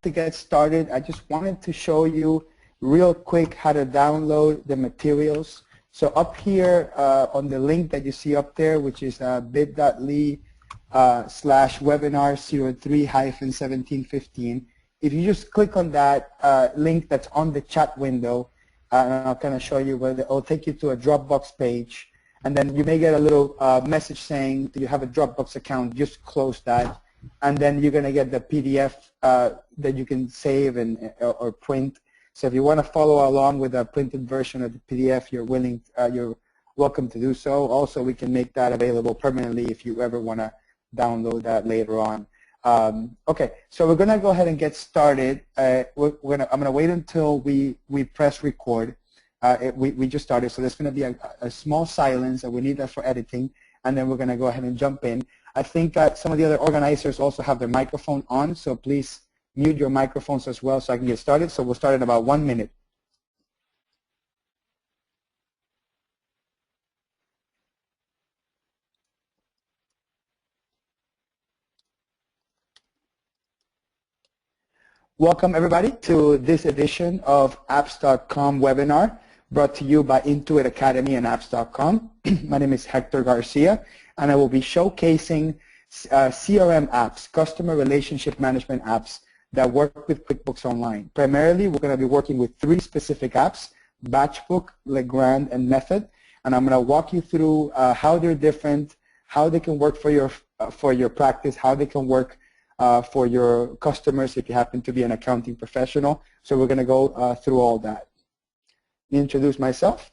to get started, I just wanted to show you real quick how to download the materials. So up here on the link that you see up there, which is bit.ly/webinar03-1715, if you just click on that link that's on the chat window, and I'll kind of show you where it'll take you to a Dropbox page, and then you may get a little message saying that you have a Dropbox account, just close that, and then you're going to get the PDF that you can save and or print. So if you want to follow along with a printed version of the PDF, you're welcome to do so. Also, we can make that available permanently if you ever want to download that later on. Okay, so we're going to go ahead and get started. I'm going to wait until we press record. We just started, so there's going to be a small silence, and we need that for editing, and then we're going to go ahead and jump in. I think some of the other organizers also have their microphone on, so please mute your microphones as well so I can get started. So we'll start in about 1 minute. Welcome everybody to this edition of apps.com webinar brought to you by Intuit Academy and apps.com. My name is Hector Garcia, and I will be showcasing CRM apps, customer relationship management apps that work with QuickBooks Online. Primarily, we're going to be working with 3 specific apps: Batchbook, Legrand, and Method. And I'm going to walk you through how they're different, how they can work for your practice, how they can work for your customers if you happen to be an accounting professional. So we're going to go through all that. Let me introduce myself.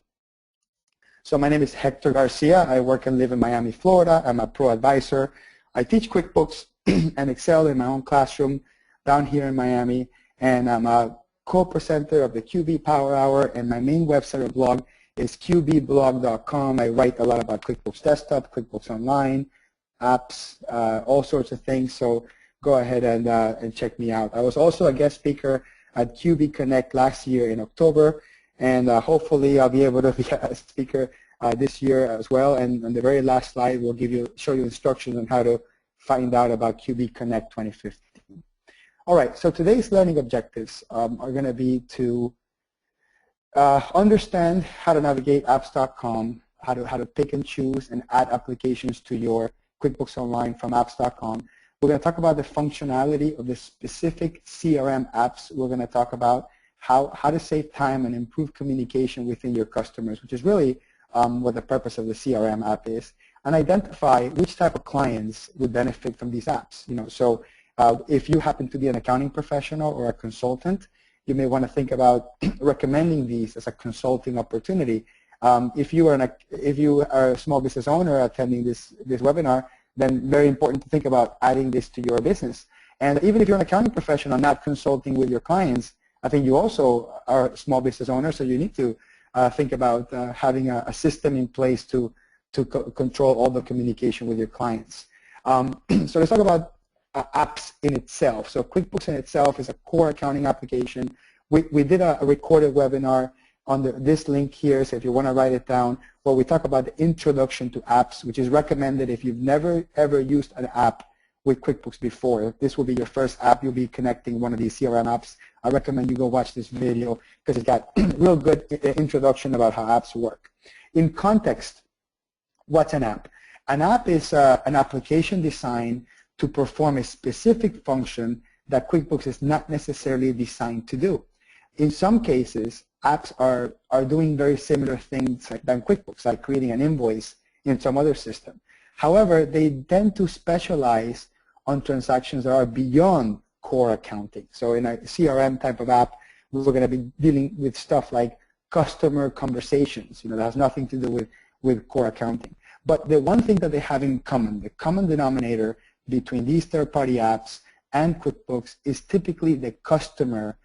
So my name is Hector Garcia. I work and live in Miami, Florida. I'm a ProAdvisor. I teach QuickBooks and Excel in my own classroom down here in Miami, and I'm a co-presenter of the QB Power Hour, and my main website or blog is qbblog.com. I write a lot about QuickBooks Desktop, QuickBooks Online, apps, all sorts of things, so go ahead and check me out. I was also a guest speaker at QB Connect last year in October, and hopefully I'll be able to be a speaker this year as well. And on the very last slide, we'll show you instructions on how to find out about QB Connect 2015. All right, so today's learning objectives are going to be to understand how to navigate apps.com, how to pick and choose and add applications to your QuickBooks Online from apps.com. We're going to talk about the functionality of the specific CRM apps. We're going to talk about how to save time and improve communication within your customers, which is really what the purpose of the CRM app is, and identify which type of clients would benefit from these apps. So if you happen to be an accounting professional or a consultant, you may want to think about recommending these as a consulting opportunity. If you are a small business owner attending this webinar, then very important to think about adding this to your business. And even if you're an accounting professional not consulting with your clients, I think you also are a small business owner, so you need to think about having a system in place to control all the communication with your clients. So let's talk about apps in itself. So QuickBooks in itself is a core accounting application. We did a recorded webinar on this link here, so if you want to write it down, where we talk about the introduction to apps, which is recommended if you've never ever used an app with QuickBooks before. If this will be your first app, you'll be connecting one of these CRM apps. I recommend you go watch this video because it's got real good introduction about how apps work. In context, what's an app? An app is an application designed to perform a specific function that QuickBooks is not necessarily designed to do. In some cases, apps are doing very similar things than QuickBooks, like creating an invoice in some other system. However, they tend to specialize on transactions that are beyond core accounting. So in a CRM type of app, we're going to be dealing with stuff like customer conversations, that has nothing to do with core accounting. But the one thing that they have in common, the common denominator between these third-party apps and QuickBooks is typically the customer.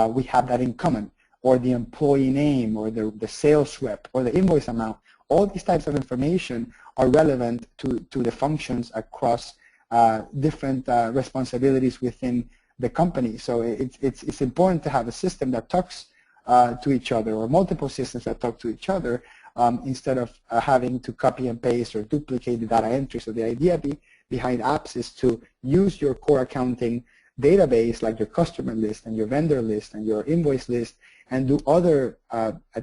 We have that in common, or the employee name, or the sales rep, or the invoice amount. All these types of information are relevant to the functions across different responsibilities within the company. So it's important to have a system that talks to each other, or multiple systems that talk to each other, instead of having to copy and paste or duplicate the data entry. So the idea behind apps is to use your core accounting database like your customer list and your vendor list and your invoice list and do other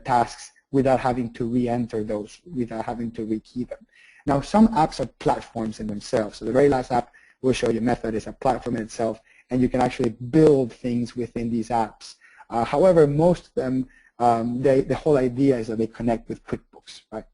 tasks without having to re-enter those, without having to rekey them. Now, some apps are platforms in themselves. So the very last app we'll show you, Method, is a platform in itself, and you can actually build things within these apps. However, most of them, the whole idea is that they connect with QuickBooks, right?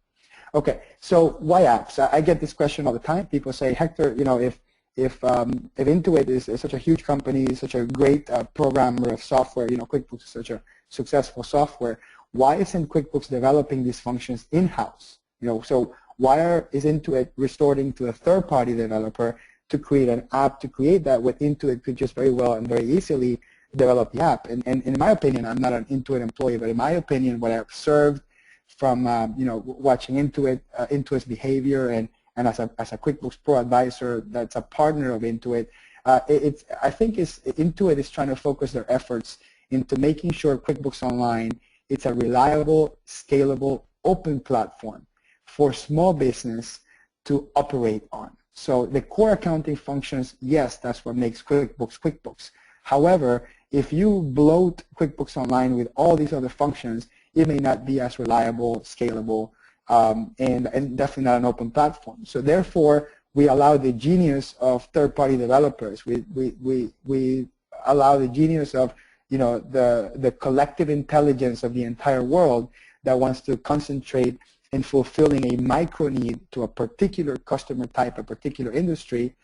Okay, so why apps? I get this question all the time. People say, Hector, you know, if Intuit is such a huge company, such a great programmer of software, you know, QuickBooks is such a successful software, why isn't QuickBooks developing these functions in-house? You know, so why is Intuit resorting to a third-party developer to create an app? To create that, with Intuit could just very well and very easily develop the app. And in my opinion, I'm not an Intuit employee, but in my opinion, what I've observed from you know, watching Intuit's behavior, and as a QuickBooks ProAdvisor that's a partner of Intuit, I think Intuit is trying to focus their efforts into making sure QuickBooks Online, it's a reliable, scalable, open platform for small business to operate on. So the core accounting functions, yes, that's what makes QuickBooks QuickBooks. However, if you bloat QuickBooks Online with all these other functions, it may not be as reliable, scalable, and definitely not an open platform. So therefore, we allow the genius of third-party developers. We allow the genius of, you know, the collective intelligence of the entire world that wants to concentrate in fulfilling a micro need to a particular customer type, a particular industry,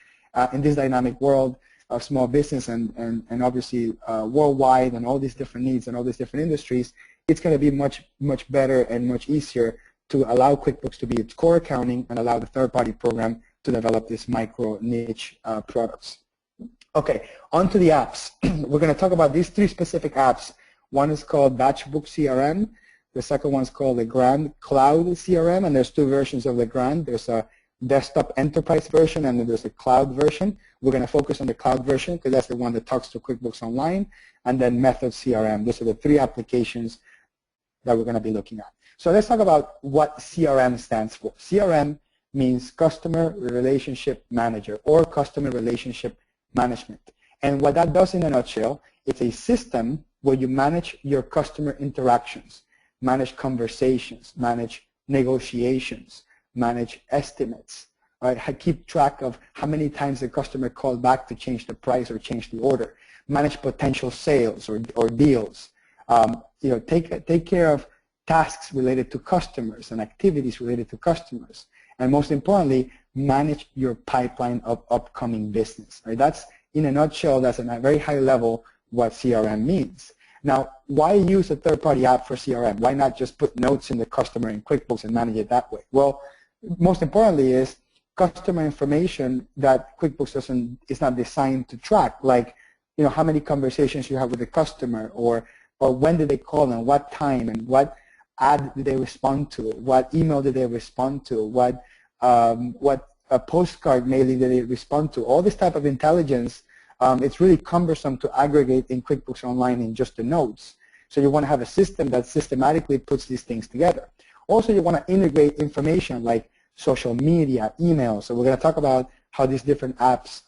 in this dynamic world of small business and obviously worldwide, and all these different needs and all these different industries. It's going to be much better and much easier to allow QuickBooks to be its core accounting and allow the third-party program to develop this micro niche products. Okay, on to the apps. We're going to talk about these three specific apps. One is called Batchbook CRM. The second one is called Legrand Cloud CRM, and there's two versions of Legrand. There's a desktop enterprise version, and then there's a cloud version. We're going to focus on the cloud version because that's the one that talks to QuickBooks Online, and then Method CRM. These are the three applications that we're going to be looking at. So let's talk about what CRM stands for. CRM means Customer Relationship Manager, or Customer Relationship Management. And what that does in a nutshell, it's a system where you manage your customer interactions, manage conversations, manage negotiations, manage estimates, right? Keep track of how many times the customer called back to change the price or change the order, manage potential sales or deals, you know, take care of tasks related to customers and activities related to customers, and most importantly, manage your pipeline of upcoming business. Right? That's, in a nutshell, that's at a very high level what CRM means. Now, why use a third-party app for CRM? Why not just put notes in the customer in QuickBooks and manage it that way? Well, most importantly is customer information that QuickBooks is not designed to track, like, you know, how many conversations you have with the customer, or when did they call and what time, and what ad did they respond to, what email did they respond to, what postcard mailing did they respond to. All this type of intelligence, it's really cumbersome to aggregate in QuickBooks Online in just the notes. So you want to have a system that systematically puts these things together. Also, you want to integrate information like social media, email. So we're going to talk about how these different apps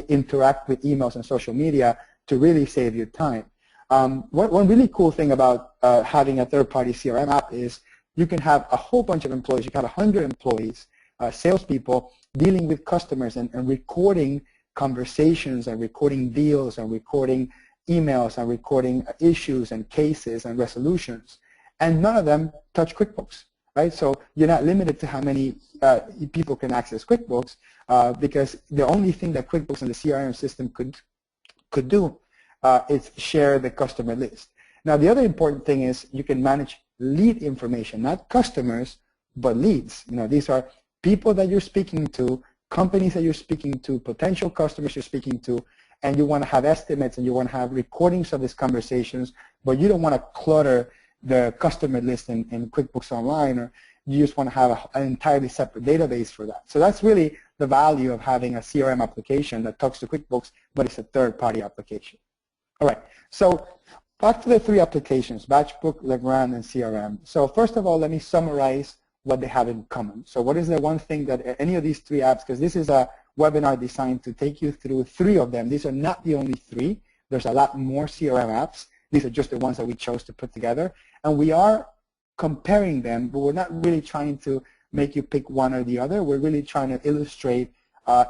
interact with emails and social media to really save you time. One really cool thing about having a third-party CRM app is you can have a whole bunch of employees. You can have 100 employees, salespeople, dealing with customers and recording conversations and recording deals and recording emails and recording issues and cases and resolutions. And none of them touch QuickBooks, right? So you're not limited to how many people can access QuickBooks because the only thing that QuickBooks and the CRM system could do is share the customer list. Now, the other important thing is you can manage lead information, not customers, but leads. You know, these are people that you're speaking to, companies that you're speaking to, potential customers you're speaking to, and you want to have estimates and you want to have recordings of these conversations, but you don't want to clutter the customer list in QuickBooks Online, or you just want to have an entirely separate database for that. So that's really the value of having a CRM application that talks to QuickBooks, but it's a third-party application. All right, so back to the three applications, Batchbook, Legrand, and CRM. So first of all, let me summarize what they have in common. So what is the one thing that any of these three apps, because this is webinar designed to take you through 3 of them. These are not the only 3. There's a lot more CRM apps. These are just the ones that we chose to put together. And we are comparing them, but we're not really trying to make you pick one or the other. We're really trying to illustrate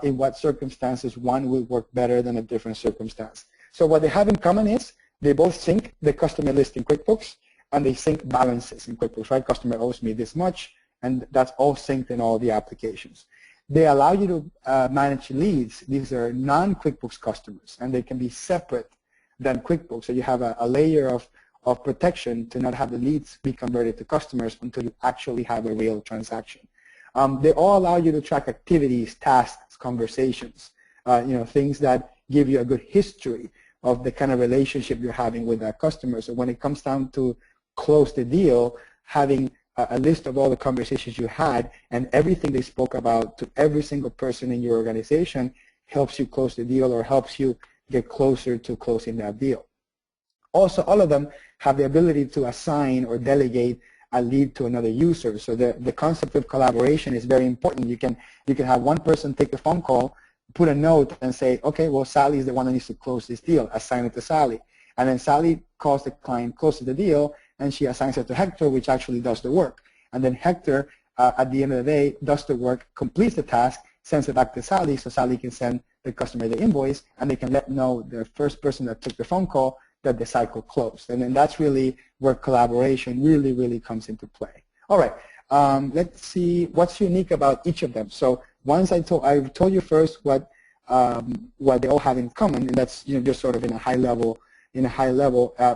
in what circumstances one will work better than a different circumstance. So what they have in common is they both sync the customer list in QuickBooks, and they sync balances in QuickBooks, right? Customer owes me this much, and that's all synced in all the applications. They allow you to manage leads. These are non-QuickBooks customers, and they can be separate than QuickBooks. So you have a layer of protection to not have the leads be converted to customers until you actually have a real transaction. They all allow you to track activities, tasks, conversations, things that give you a good history of the kind of relationship you're having with that customer. So when it comes down to close the deal, having a list of all the conversations you had and everything they spoke about to every single person in your organization helps you close the deal or helps you get closer to closing that deal. Also, all of them have the ability to assign or delegate a lead to another user. So the concept of collaboration is very important. You can have one person take the phone call, put a note and say, okay, well, Sally is the one that needs to close this deal. Assign it to Sally. And then Sally calls the client, closes the deal, and she assigns it to Hector, which actually does the work. And then Hector, at the end of the day, does the work, completes the task, sends it back to Sally, so Sally can send the customer the invoice, and they can let know the first person that took the phone call that the cycle closed. And then that's really where collaboration really, really comes into play. All right, let's see what's unique about each of them. So once I told you first what they all have in common, and that's just sort of in a high level.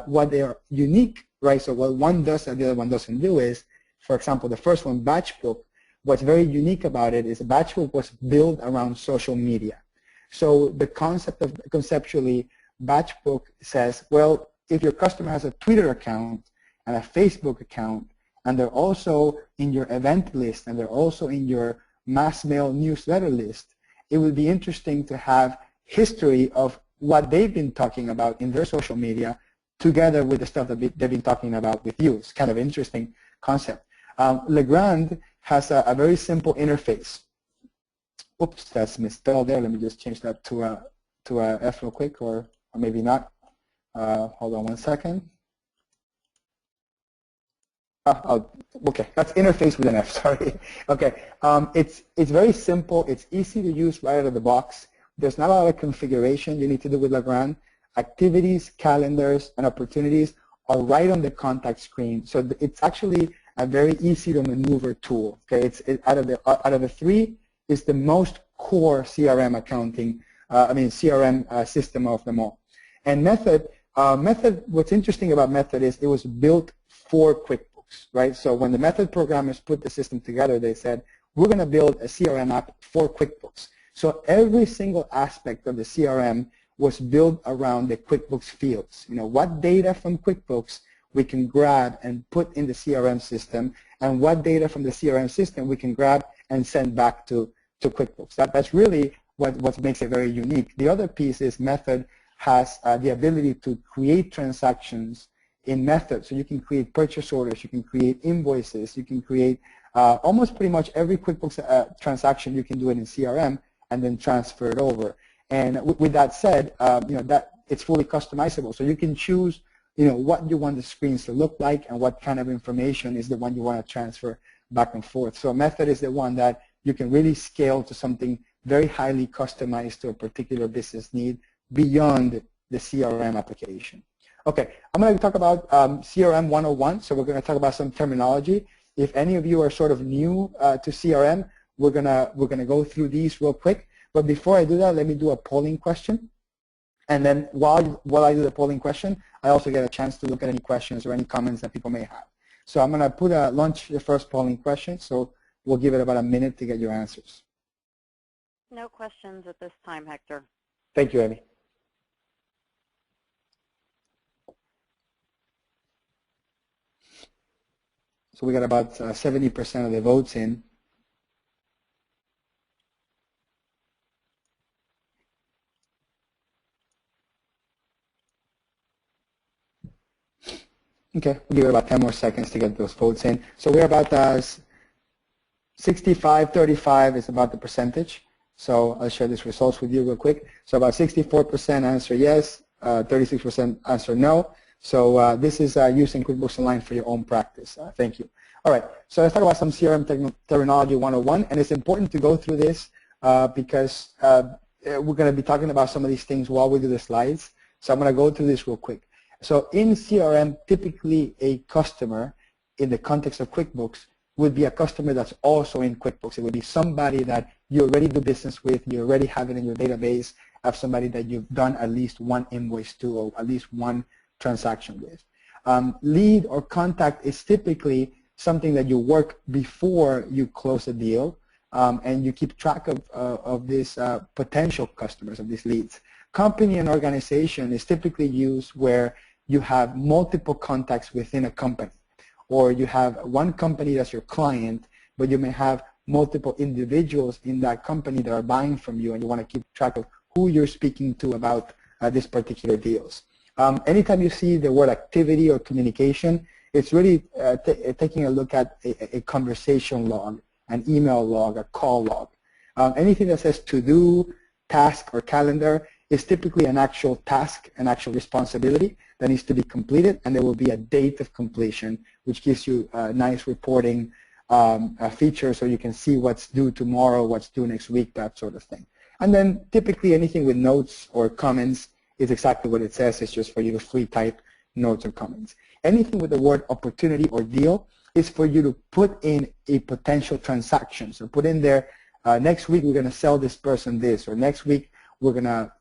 What they are unique, right? So what one does and the other one doesn't do is, for example, the first one, Batchbook. What's very unique about it is Batchbook was built around social media. So the concept of conceptually, Batchbook says, well, if your customer has a Twitter account and a Facebook account, and they're also in your event list, and they're also in your mass mail newsletter list, it would be interesting to have history of what they've been talking about in their social media together with the stuff that they've been talking about with you. It's kind of interesting concept. Legrand has a very simple interface. Oops, that's misspelled there. Let me just change that to a F real quick, or maybe not. Hold on one second. Okay, that's interface with an F, sorry. Okay, it's very simple. It's easy to use right out of the box. There's not a lot of configuration you need to do with Legrand. Activities, calendars, and opportunities are right on the contact screen. So it's actually a very easy to maneuver tool. Okay, out of the 3, it's the most core CRM accounting, CRM system of them all. And Method, what's interesting about Method is it was built for QuickBooks, right? So when the Method programmers put the system together, they said, we're going to build a CRM app for QuickBooks. So every single aspect of the CRM was built around the QuickBooks fields. What data from QuickBooks we can grab and put in the CRM system, and what data from the CRM system we can grab and send back to QuickBooks. That's really what makes it very unique. The other piece is Method has the ability to create transactions in Method. So you can create purchase orders, you can create invoices, you can create almost pretty much every QuickBooks transaction you can do it in CRM and then transfer it over. And with that said, that it's fully customizable. So you can choose, what you want the screens to look like and what kind of information is the one you want to transfer back and forth. So Method is the one that you can really scale to something very highly customized to a particular business need beyond the CRM application. Okay, I'm going to talk about CRM 101. So we're going to talk about some terminology. If any of you are sort of new to CRM, we're gonna go through these real quick. But before I do that, let me do a polling question. And then while I do the polling question, I also get a chance to look at any questions or any comments that people may have. So I'm going to launch the first polling question. So we'll give it about a minute to get your answers. No questions at this time, Hector. Thank you, Amy. So we got about 70% of the votes in. Okay, we'll give it about 10 more seconds to get those votes in. So we're about 65-35 is about the percentage. So I'll share these results with you real quick. So about 64% answer yes, 36% answer no. So this is using QuickBooks Online for your own practice. Thank you. All right, so let's talk about some CRM terminology 101, and it's important to go through this because we're going to be talking about some of these things while we do the slides. So I'm going to go through this real quick. So in CRM, typically a customer in the context of QuickBooks would be a customer that's also in QuickBooks. It would be somebody that you already do business with, you already have it in your database, have somebody that you've done at least one invoice to or at least one transaction with. Lead or contact is typically something that you work before you close a deal, and you keep track of these potential customers, of these leads. Company and organization is typically used where you have multiple contacts within a company, or you have one company that's your client, but you may have multiple individuals in that company that are buying from you, and you want to keep track of who you're speaking to about these particular deals. Anytime you see the word activity or communication, it's really taking a look at a conversation log, an email log, a call log. Anything that says to do, task, or calendar is typically an actual task, an actual responsibility that needs to be completed, and there will be a date of completion, which gives you a nice reporting feature so you can see what's due tomorrow, what's due next week, that sort of thing. And then typically anything with notes or comments is exactly what it says. It's just for you to free type notes or comments. Anything with the word opportunity or deal is for you to put in a potential transaction. So put in there, next week we're going to sell this person this, or next week we're going to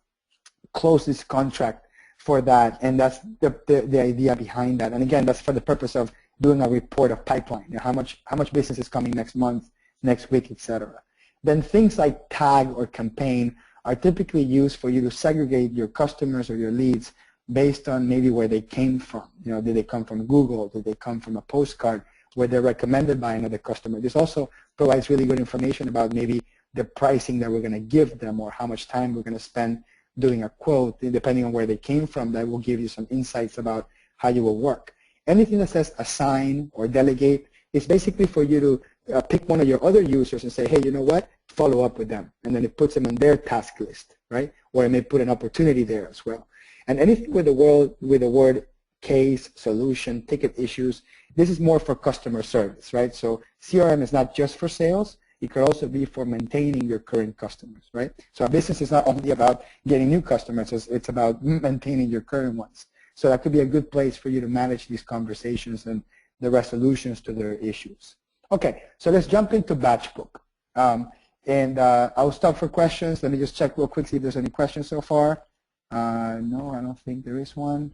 close this contract for that, and that's the idea behind that. And again, that's for the purpose of doing a report of pipeline, you know, how much business is coming next month, next week, etc. Then things like tag or campaign are typically used for you to segregate your customers or your leads based on maybe where they came from. You know, did they come from Google? Did they come from a postcard? Were they recommended by another customer? This also provides really good information about maybe the pricing that we're going to give them, or how much time we're going to spend doing a quote, depending on where they came from. That will give you some insights about how you will work. Anything that says assign or delegate is basically for you to pick one of your other users and say, hey, you know what, follow up with them. And then it puts them on their task list, right? Or it may put an opportunity there as well. And anything with the word case, solution, ticket issues, this is more for customer service, right? So CRM is not just for sales. It could also be for maintaining your current customers, right? So a business is not only about getting new customers, it's about maintaining your current ones. So that could be a good place for you to manage these conversations and the resolutions to their issues. Okay, so let's jump into Batchbook. I'll stop for questions. Let me just check real quick, see if there's any questions so far. No, I don't think there is one.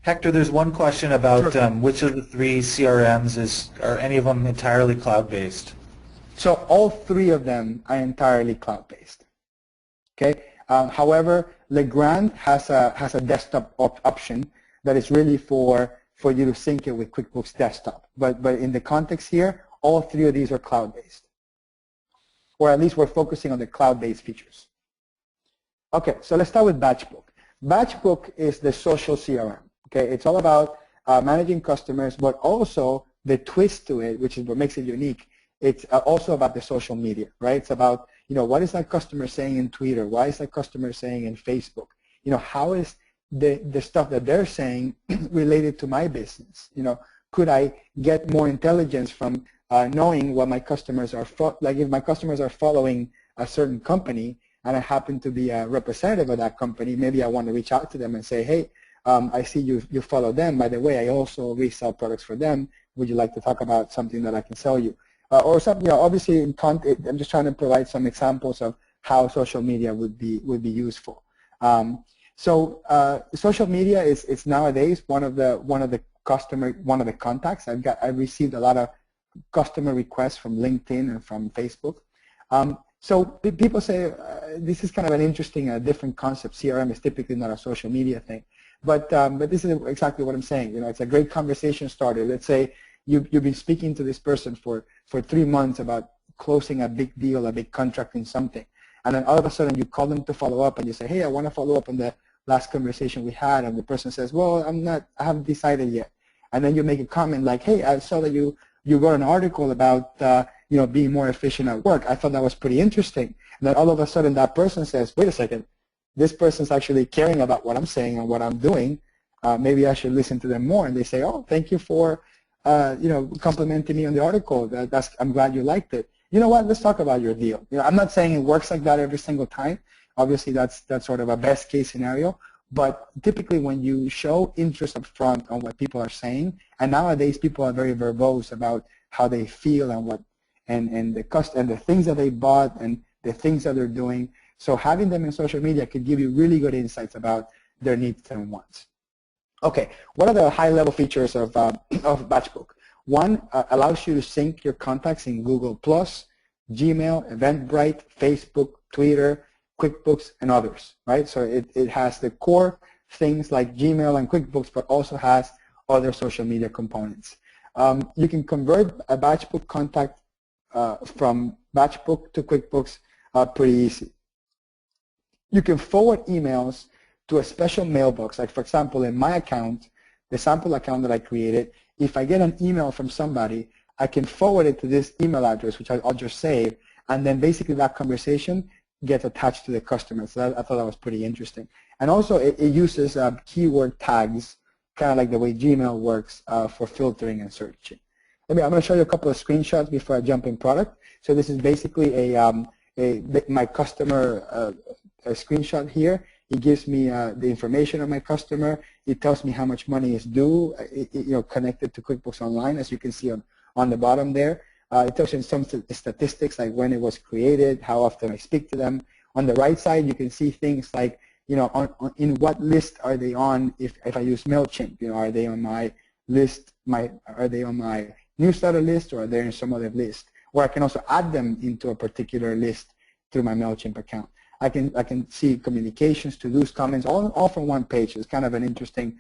Hector, there's one question about Sure. which of the three CRMs are any of them entirely cloud-based? So all three of them are entirely cloud-based. Okay. However, Legrand has a desktop option that is really for you to sync it with QuickBooks Desktop. But in the context here, all three of these are cloud-based, or at least we're focusing on the cloud-based features. Okay, so let's start with Batchbook. Batchbook is the social CRM. Okay, it's all about managing customers, but also the twist to it, which is what makes it unique. It's also about the social media, right? It's about, you know, what is that customer saying in Twitter? Why is that customer saying in Facebook? You know, how is the stuff that they're saying related to my business? You know, could I get more intelligence from knowing what my customers are, like if my customers are following a certain company and I happen to be a representative of that company, maybe I want to reach out to them and say, hey, I see you follow them. By the way, I also resell products for them. Would you like to talk about something that I can sell you? Or something, you know, obviously I'm just trying to provide some examples of how social media would be useful. Social media is nowadays one of the contacts. I've received a lot of customer requests from LinkedIn and from Facebook. So people say this is kind of an interesting, different concept. CRM is typically not a social media thing, but this is exactly what I'm saying. You know, it's a great conversation starter. Let's say you've been speaking to this person for 3 months about closing a big deal, a big contract in something, and then all of a sudden you call them to follow up and you say, hey, I want to follow up on the last conversation we had, and the person says, well, I haven't decided yet. And then you make a comment like, hey, I saw that you wrote an article about being more efficient at work. I thought that was pretty interesting. And then all of a sudden that person says, wait a second, this person's actually caring about what I'm saying and what I'm doing. Maybe I should listen to them more. And they say, oh, thank you for complimenting me on the article. I'm glad you liked it. You know what? Let's talk about your deal. I'm not saying it works like that every single time. Obviously, that's sort of a best case scenario. But typically, when you show interest up front on what people are saying, and nowadays people are very verbose about how they feel and what and the things that they bought and the things that they're doing. So having them in social media could give you really good insights about their needs and wants. Okay, what are the high-level features of Batchbook? One, allows you to sync your contacts in Google+, Gmail, Eventbrite, Facebook, Twitter, QuickBooks, and others, right? So it has the core things like Gmail and QuickBooks, but also has other social media components. You can convert a Batchbook contact from Batchbook to QuickBooks pretty easy. You can forward emails to a special mailbox. Like, for example, in my account, the sample account that I created, if I get an email from somebody, I can forward it to this email address, which I'll just save, and then basically that conversation gets attached to the customer. So I thought that was pretty interesting. And also, it uses keyword tags, kind of like the way Gmail works for filtering and searching. I'm going to show you a couple of screenshots before I jump in product. So this is basically my customer a screenshot here. It gives me the information of my customer. It tells me how much money is due, connected to QuickBooks Online, as you can see on the bottom there. It tells you some statistics like when it was created, how often I speak to them. On the right side, you can see things like, in what list are they on if I use MailChimp? Are they on my list, are they on my newsletter list, or are they in some other list? Or I can also add them into a particular list through my MailChimp account. I can see communications, to-dos, comments, all from one page. It's kind of an interesting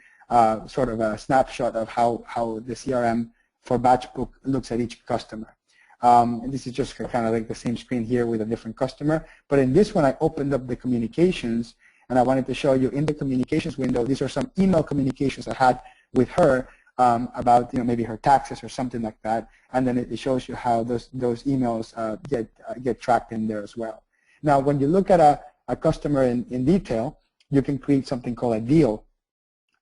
sort of a snapshot of how the CRM for Batchbook looks at each customer. And this is just kind of like the same screen here with a different customer. But in this one, I opened up the communications, and I wanted to show you in the communications window, these are some email communications I had with her about maybe her taxes or something like that. And then it shows you how those emails get tracked in there as well. Now, when you look at a customer in detail, you can create something called a deal.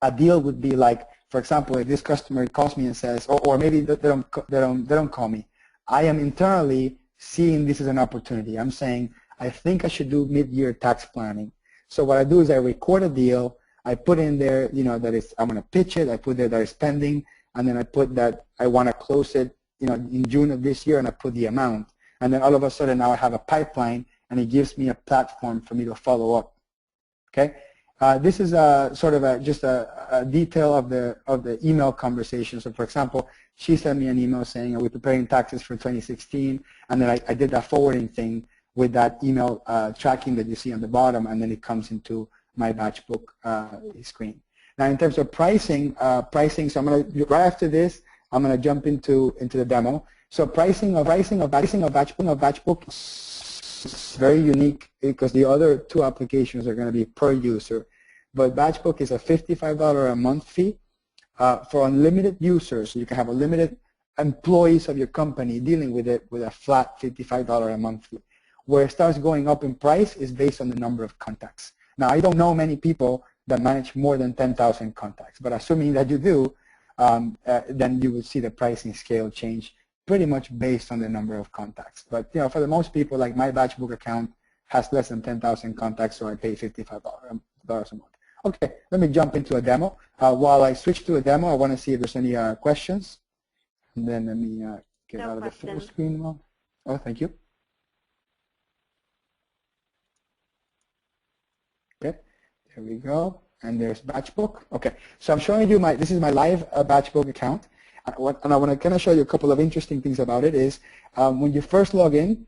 A deal would be like, for example, if this customer calls me and says, or maybe they don't call me. I am internally seeing this as an opportunity. I'm saying, I think I should do mid-year tax planning. So what I do is I record a deal. I put in there, that I'm going to pitch it. I put there that it's pending, and then I put that I want to close it, in June of this year, and I put the amount. And then all of a sudden now I have a pipeline, and it gives me a platform for me to follow up. Okay, this is sort of just a detail of the email conversation. So, for example, she sent me an email saying, "Are we preparing taxes for 2016?" And then I did that forwarding thing with that email tracking that you see on the bottom, and then it comes into my Batchbook screen. Now, in terms of pricing, so I'm going to right after this, I'm going to jump into the demo. So pricing of Batchbook is very unique because the other two applications are going to be per user. But Batchbook is a $55 a month fee for unlimited users. So you can have unlimited employees of your company dealing with it with a flat $55 a month fee. Where it starts going up in price is based on the number of contacts. Now, I don't know many people that manage more than 10,000 contacts, but assuming that you do, then you will see the pricing scale change pretty much based on the number of contacts. But for the most people, like my Batchbook account has less than 10,000 contacts, so I pay $55 a month. Okay, let me jump into a demo. While I switch to a demo, I want to see if there's any questions. And then let me get out of the full screen mode. Oh, thank you. Okay, there we go. And there's Batchbook. Okay, so I'm showing you this is my live Batchbook account. And I want to kind of show you a couple of interesting things about it is when you first log in,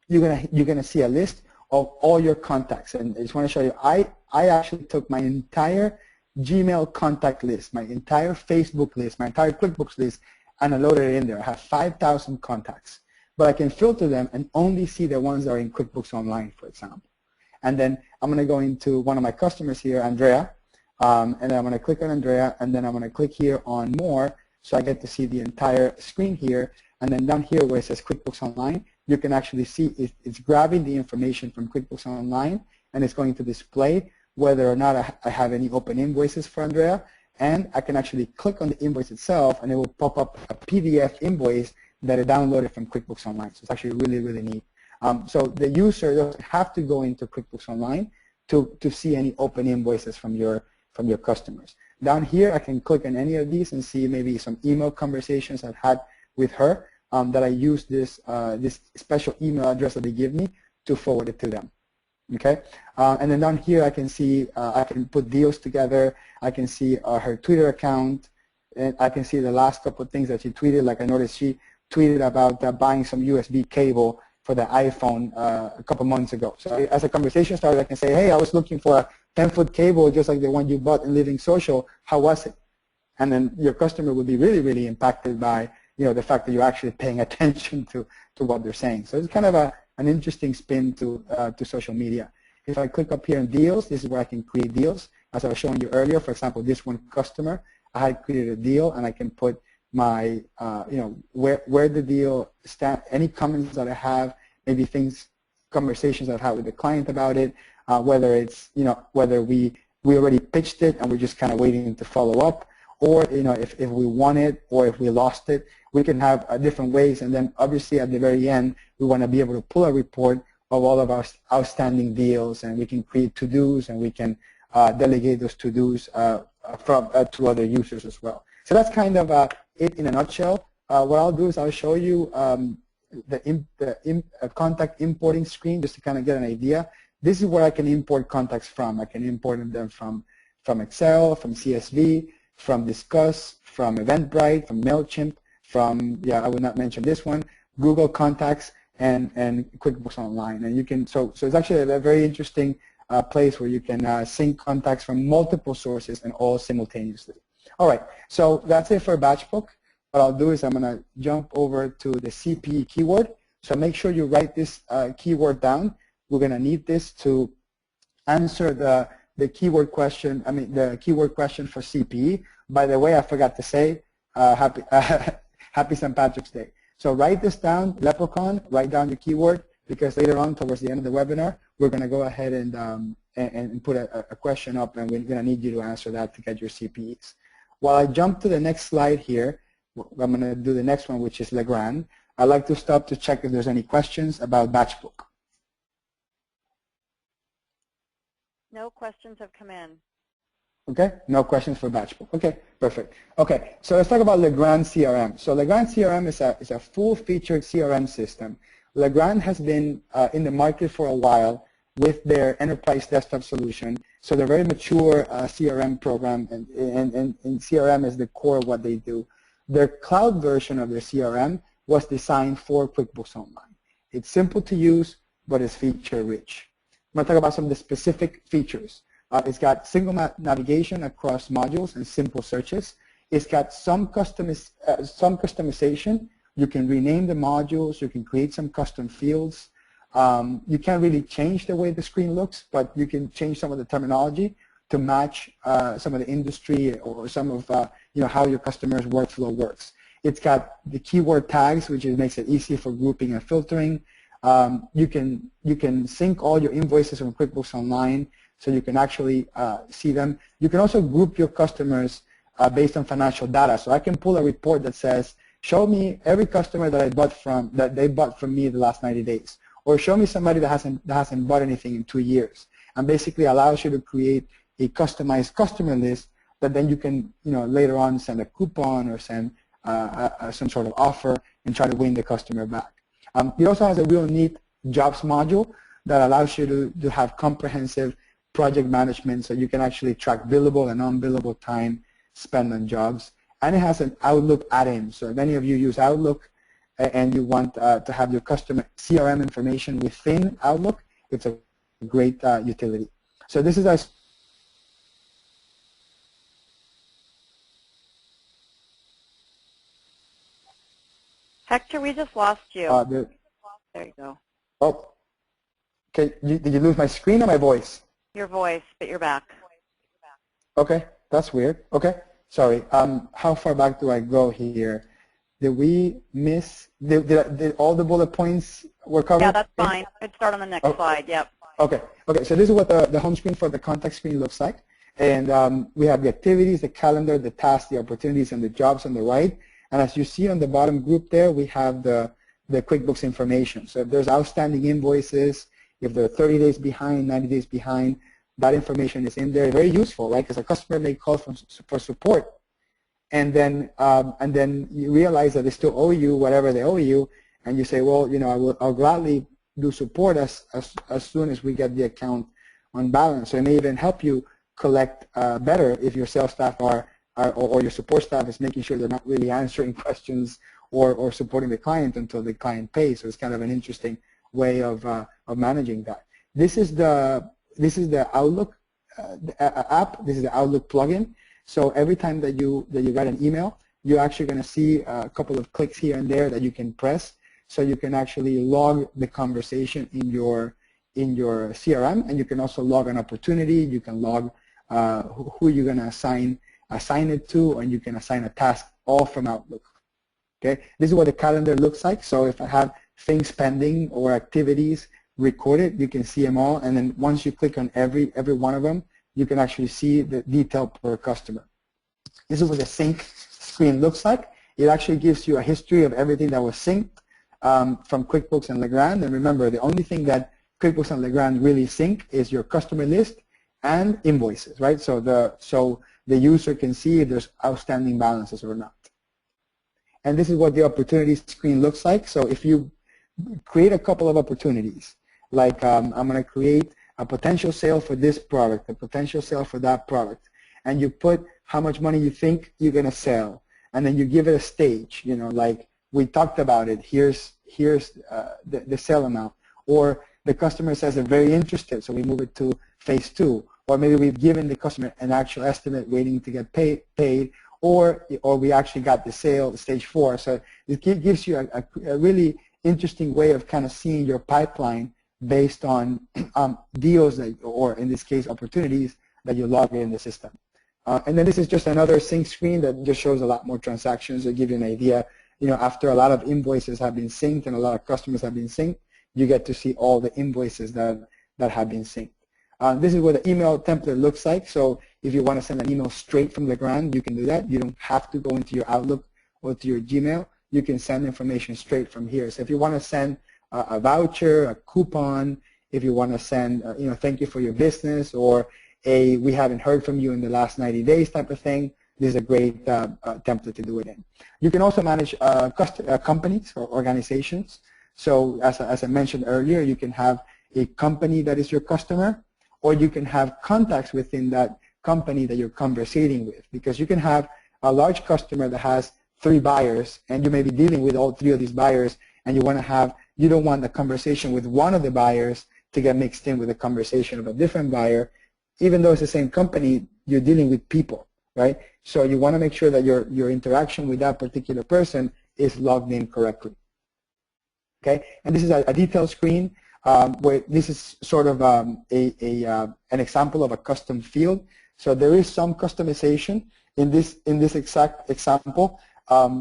you're gonna see a list of all your contacts. And I just want to show you, I actually took my entire Gmail contact list, my entire Facebook list, my entire QuickBooks list, and I loaded it in there. I have 5,000 contacts. But I can filter them and only see the ones that are in QuickBooks Online, for example. And then I'm going to go into one of my customers here, Andrea, and then I'm going to click on Andrea, and then I'm going to click here on More, so I get to see the entire screen here. and then down here where it says QuickBooks Online, you can actually see it's grabbing the information from QuickBooks Online, and it's going to display whether or not I have any open invoices for Andrea, and I can actually click on the invoice itself, and it will pop up a PDF invoice that I downloaded from QuickBooks Online. So it's actually really, really neat. So the user doesn't have to go into QuickBooks Online to see any open invoices from your customers. Down here, I can click on any of these and see maybe some email conversations I've had with her that I use this special email address that they give me to forward it to them. Okay, and then down here I can see I can put deals together. I can see her Twitter account, and I can see the last couple of things that she tweeted. Like I noticed she tweeted about buying some USB cable for the iPhone a couple months ago. So as a conversation started, I can say, hey, I was looking for a 10-foot cable just like the one you bought in Living Social. How was it? And then your customer would be really, really impacted by the fact that you're actually paying attention to what they're saying. So it's kind of an interesting spin to social media. If I click up here in deals, this is where I can create deals. As I was showing you earlier, for example, this one customer, I had created a deal, and I can put my, where the deal stands, any comments that I have, maybe conversations I've had with the client about it, whether it's, whether we already pitched it and we're just kind of waiting to follow up, or, if we won it or if we lost it. We can have different ways, and then obviously at the very end, we want to be able to pull a report of all of our outstanding deals, and we can create to-dos, and we can delegate those to-dos to other users as well. So that's kind of it in a nutshell. What I'll do is I'll show you the contact importing screen just to kind of get an idea. This is where I can import contacts from. I can import them from Excel, from CSV, from Discuss, from Eventbrite, from MailChimp, from, I would not mention this one, Google Contacts, and QuickBooks Online. And you can, so it's actually a very interesting place where you can sync contacts from multiple sources and all simultaneously. All right, so that's it for Batchbook. What I'll do is I'm going to jump over to the CPE keyword. So make sure you write this keyword down. We're going to need this to answer the keyword question, the keyword question for CPE. By the way, I forgot to say, happy St. Patrick's Day. So write this down, Leprechaun, write down the keyword, because later on towards the end of the webinar, we're going to go ahead and put a question up, and we're going to need you to answer that to get your CPEs. While I jump to the next slide here, I'm going to do the next one, which is Legrand. I'd like to stop to check if there's any questions about Batchbook. No questions have come in. Okay, no questions for Batchbook. Okay, perfect. Okay, so let's talk about Legrand CRM. So Legrand CRM is a full-featured CRM system. Legrand has been in the market for a while with their enterprise desktop solution. So they're a very mature CRM program, and CRM is the core of what they do. Their cloud version of their CRM was designed for QuickBooks Online. It's simple to use, but it's feature-rich. I'm going to talk about some of the specific features. It's got single navigation across modules and simple searches. It's got some customization. You can rename the modules. You can create some custom fields. You can't really change the way the screen looks, but you can change some of the terminology to match some of the industry or some of how your customer's workflow works. It's got the keyword tags, which makes it easy for grouping and filtering. You can sync all your invoices from QuickBooks Online, so you can actually see them. You can also group your customers based on financial data. So I can pull a report that says, show me every customer that they bought from me the last 90 days, or show me somebody that hasn't bought anything in 2 years, and basically allows you to create a customized customer list that then you can later on send a coupon or send some sort of offer and try to win the customer back. It also has a real neat jobs module that allows you to have comprehensive project management, so you can actually track billable and non-billable time spent on jobs. And it has an Outlook add-in. So if any of you use Outlook and you want to have your customer CRM information within Outlook, it's a great utility. So this is our Hector, we just lost you. There you go. Oh, okay. Did you lose my screen or my voice? Your voice, but you're back. Okay, that's weird. Okay, sorry. How far back do I go here? Did we miss, did all the bullet points were covered? Yeah, that's fine. Let's start on the next slide. Yep. Okay, so this is what the home screen for the contact screen looks like. And we have the activities, the calendar, the tasks, the opportunities, and the jobs on the right. And as you see on the bottom group there, we have the QuickBooks information. So if there's outstanding invoices, if they're 30 days behind, 90 days behind, that information is in there. Very useful, right? Because a customer may call for support, and then you realize that they still owe you whatever they owe you, and you say, well, you know, I'll gladly do support as soon as we get the account on balance. So it may even help you collect better if your sales staff or your support staff is making sure they're not really answering questions or supporting the client until the client pays. So it's kind of an interesting way of managing that. This is the Outlook app. This is the Outlook plugin. So every time that you write an email, you're actually going to see a couple of clicks here and there that you can press, so you can actually log the conversation in your CRM, and you can also log an opportunity. You can log who you're going to assign it to, and you can assign a task, all from Outlook. Okay, this is what the calendar looks like. So if I have things pending or activities recorded, you can see them all, and then once you click on every one of them, you can actually see the detail per customer. This is what the sync screen looks like. It actually gives you a history of everything that was synced from QuickBooks and Legrand. And remember, the only thing that QuickBooks and Legrand really sync is your customer list and invoices, right? So the user can see if there's outstanding balances or not. And this is what the opportunity screen looks like. So if you create a couple of opportunities, like I'm going to create a potential sale for this product, a potential sale for that product, and you put how much money you think you're going to sell, and then you give it a stage, you know, like we talked about it, here's the sale amount, or the customer says they're very interested, so we move it to phase 2, or maybe we've given the customer an actual estimate waiting to get paid, or we actually got the sale, stage 4. So it gives you a really interesting way of kind of seeing your pipeline based on deals that, or in this case, opportunities that you log in the system. And then this is just another sync screen that just shows a lot more transactions to give you an idea. You know, after a lot of invoices have been synced and a lot of customers have been synced, you get to see all the invoices that have been synced. This is what the email template looks like. So if you want to send an email straight from Legrand, you can do that. You don't have to go into your Outlook or to your Gmail. You can send information straight from here. So if you want to send a voucher, a coupon, if you want to send, you know, thank you for your business, or we haven't heard from you in the last 90 days type of thing, this is a great template to do it in. You can also manage companies or organizations. So as I mentioned earlier, you can have a company that is your customer, or you can have contacts within that company that you're conversating with, because you can have a large customer that has 3 buyers, and you may be dealing with all 3 of these buyers, and you don't want the conversation with one of the buyers to get mixed in with the conversation of a different buyer. Even though it's the same company, you're dealing with people, right? So you want to make sure that your interaction with that particular person is logged in correctly. Okay, and this is a detail screen where this is sort of an example of a custom field. So there is some customization in this exact example.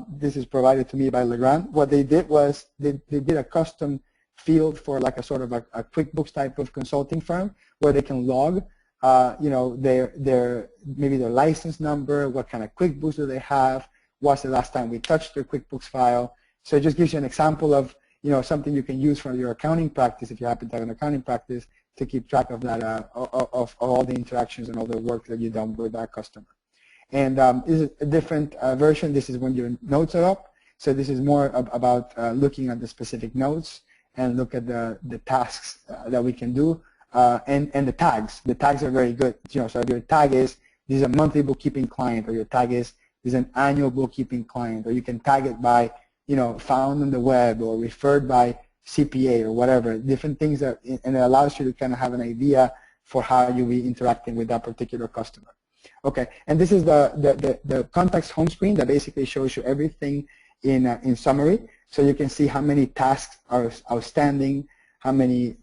This is provided to me by Legrand. What they did was they did a custom field for like a sort of a QuickBooks type of consulting firm where they can log, you know, maybe their license number, what kind of QuickBooks do they have, what's the last time we touched their QuickBooks file. So it just gives you an example of, you know, something you can use for your accounting practice if you happen to have an accounting practice to keep track of that, of all the interactions and all the work that you've done with that customer. And this is a different version. This is when your notes are up. So this is more about looking at the specific notes and look at the tasks that we can do, and the tags. The tags are very good. You know, so if your tag is this is a monthly bookkeeping client, or your tag is this is an annual bookkeeping client, or you can tag it by, you know, found on the web or referred by CPA or whatever, different things that, and it allows you to kind of have an idea for how you'll be interacting with that particular customer. Okay, and this is the contacts home screen that basically shows you everything in summary. So you can see how many tasks are outstanding, how many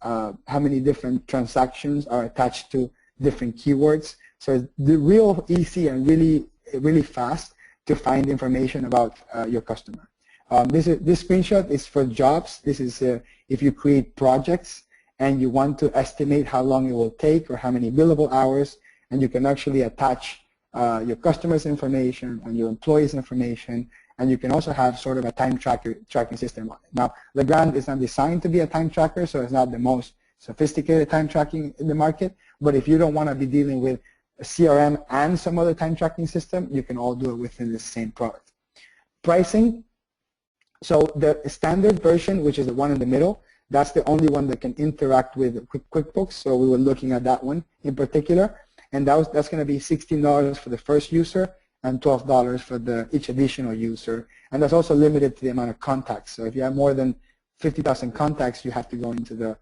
different transactions are attached to different keywords. So it's real easy and really fast to find information about your customer. This screenshot is for jobs. This is if you create projects and you want to estimate how long it will take or how many billable hours, and you can actually attach your customers' information and your employees' information, and you can also have sort of a time tracking system on it. Now, Legrand is not designed to be a time tracker, so it's not the most sophisticated time tracking in the market, but if you don't want to be dealing with a CRM and some other time tracking system, you can all do it within the same product. Pricing, so the standard version, which is the one in the middle, that's the only one that can interact with QuickBooks, so we were looking at that one in particular, and that's going to be $16 for the first user and $12 for each additional user, and that's also limited to the amount of contacts. So if you have more than 50,000 contacts, you have to go into the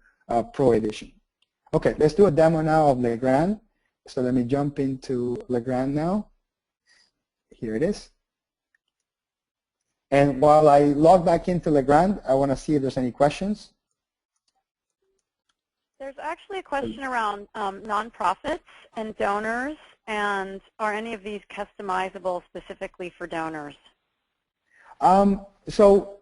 Pro Edition. Okay, let's do a demo now of Legrand. So let me jump into Legrand now. Here it is. And while I log back into Legrand, I want to see if there's any questions. There's actually a question around nonprofits and donors, and are any of these customizable specifically for donors? So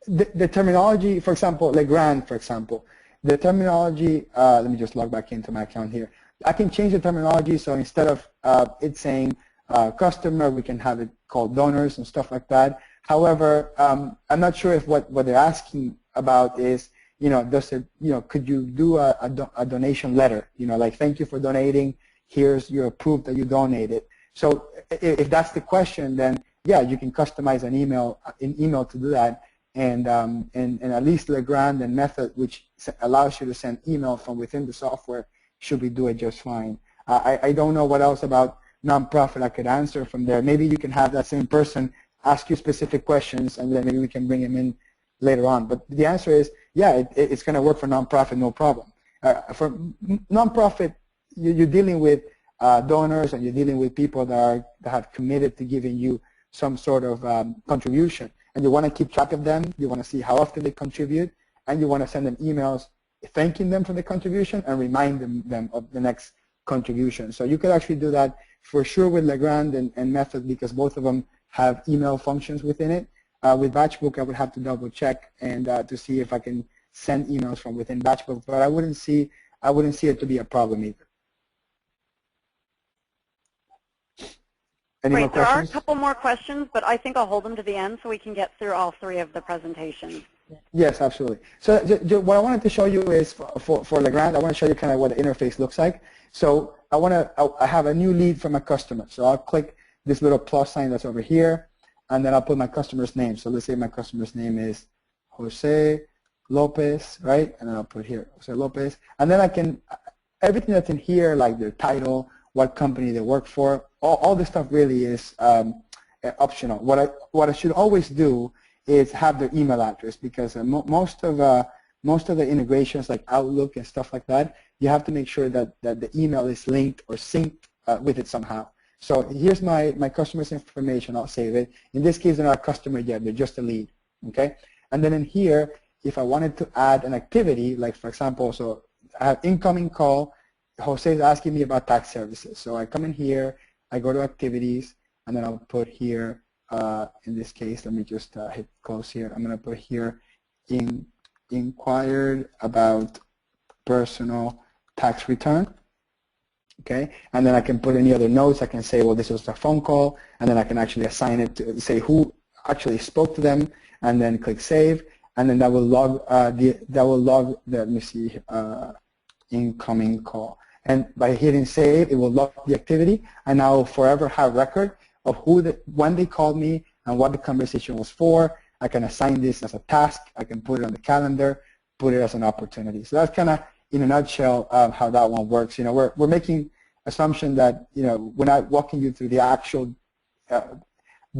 the terminology, for example, Legrand, for example, the terminology, let me just log back into my account here. I can change the terminology, so instead of it saying customer, we can have it called donors and stuff like that. However, I'm not sure if what they're asking about is, does it, could you do a donation letter, like thank you for donating, here's your proof that you donated. So if that's the question, then yeah, you can customize an email to do that, and at least Legrand and Method, which allows you to send email from within the software, should be do it just fine. I don't know what else about nonprofit I could answer from there. Maybe you can have that same person ask you specific questions, and then maybe we can bring him in later on. But the answer is, yeah, it's going to work for nonprofit, no problem. For nonprofit, you're dealing with donors, and you're dealing with people that have committed to giving you some sort of contribution, and you want to keep track of them. You want to see how often they contribute, and you want to send them emails thanking them for the contribution and remind them of the next contribution. So you could actually do that for sure with Legrand and Method, because both of them have email functions within it. With Batchbook, I would have to double check and to see if I can send emails from within Batchbook, but I wouldn't see it to be a problem either. Any more questions? There are a couple more questions, but I think I'll hold them to the end so we can get through all three of the presentations. Yes, absolutely. So what I wanted to show you is for Legrand, I want to show you kind of what the interface looks like. So I have a new lead from a customer. So I'll click this little plus sign that's over here, and then I'll put my customer's name. So let's say my customer's name is Jose Lopez, right? And then I'll put here Jose Lopez. And then I can, everything that's in here, like their title, what company they work for, all this stuff really is optional. What I should always do is have their email address, because most of the integrations like Outlook and stuff like that, you have to make sure that the email is linked or synced with it somehow. So here's my customer's information. I'll save it. In this case, they're not a customer yet. They're just a lead. Okay. And then in here, if I wanted to add an activity, like for example, so I have incoming call. Jose is asking me about tax services. So I come in here, I go to activities, and then I'll put here, in this case, let me just hit close here. I'm going to put here, inquired about personal tax return. Okay, and then I can put any other notes. I can say, well, this was a phone call, and then I can actually assign it to say who actually spoke to them, and then click save, and then that will log let me see, incoming call. And by hitting save, it will log the activity, and I will forever have record of when they called me and what the conversation was for. I can assign this as a task. I can put it on the calendar, put it as an opportunity. So that's kind of, in a nutshell, how that one works. We're making assumption that, we're not walking you through the actual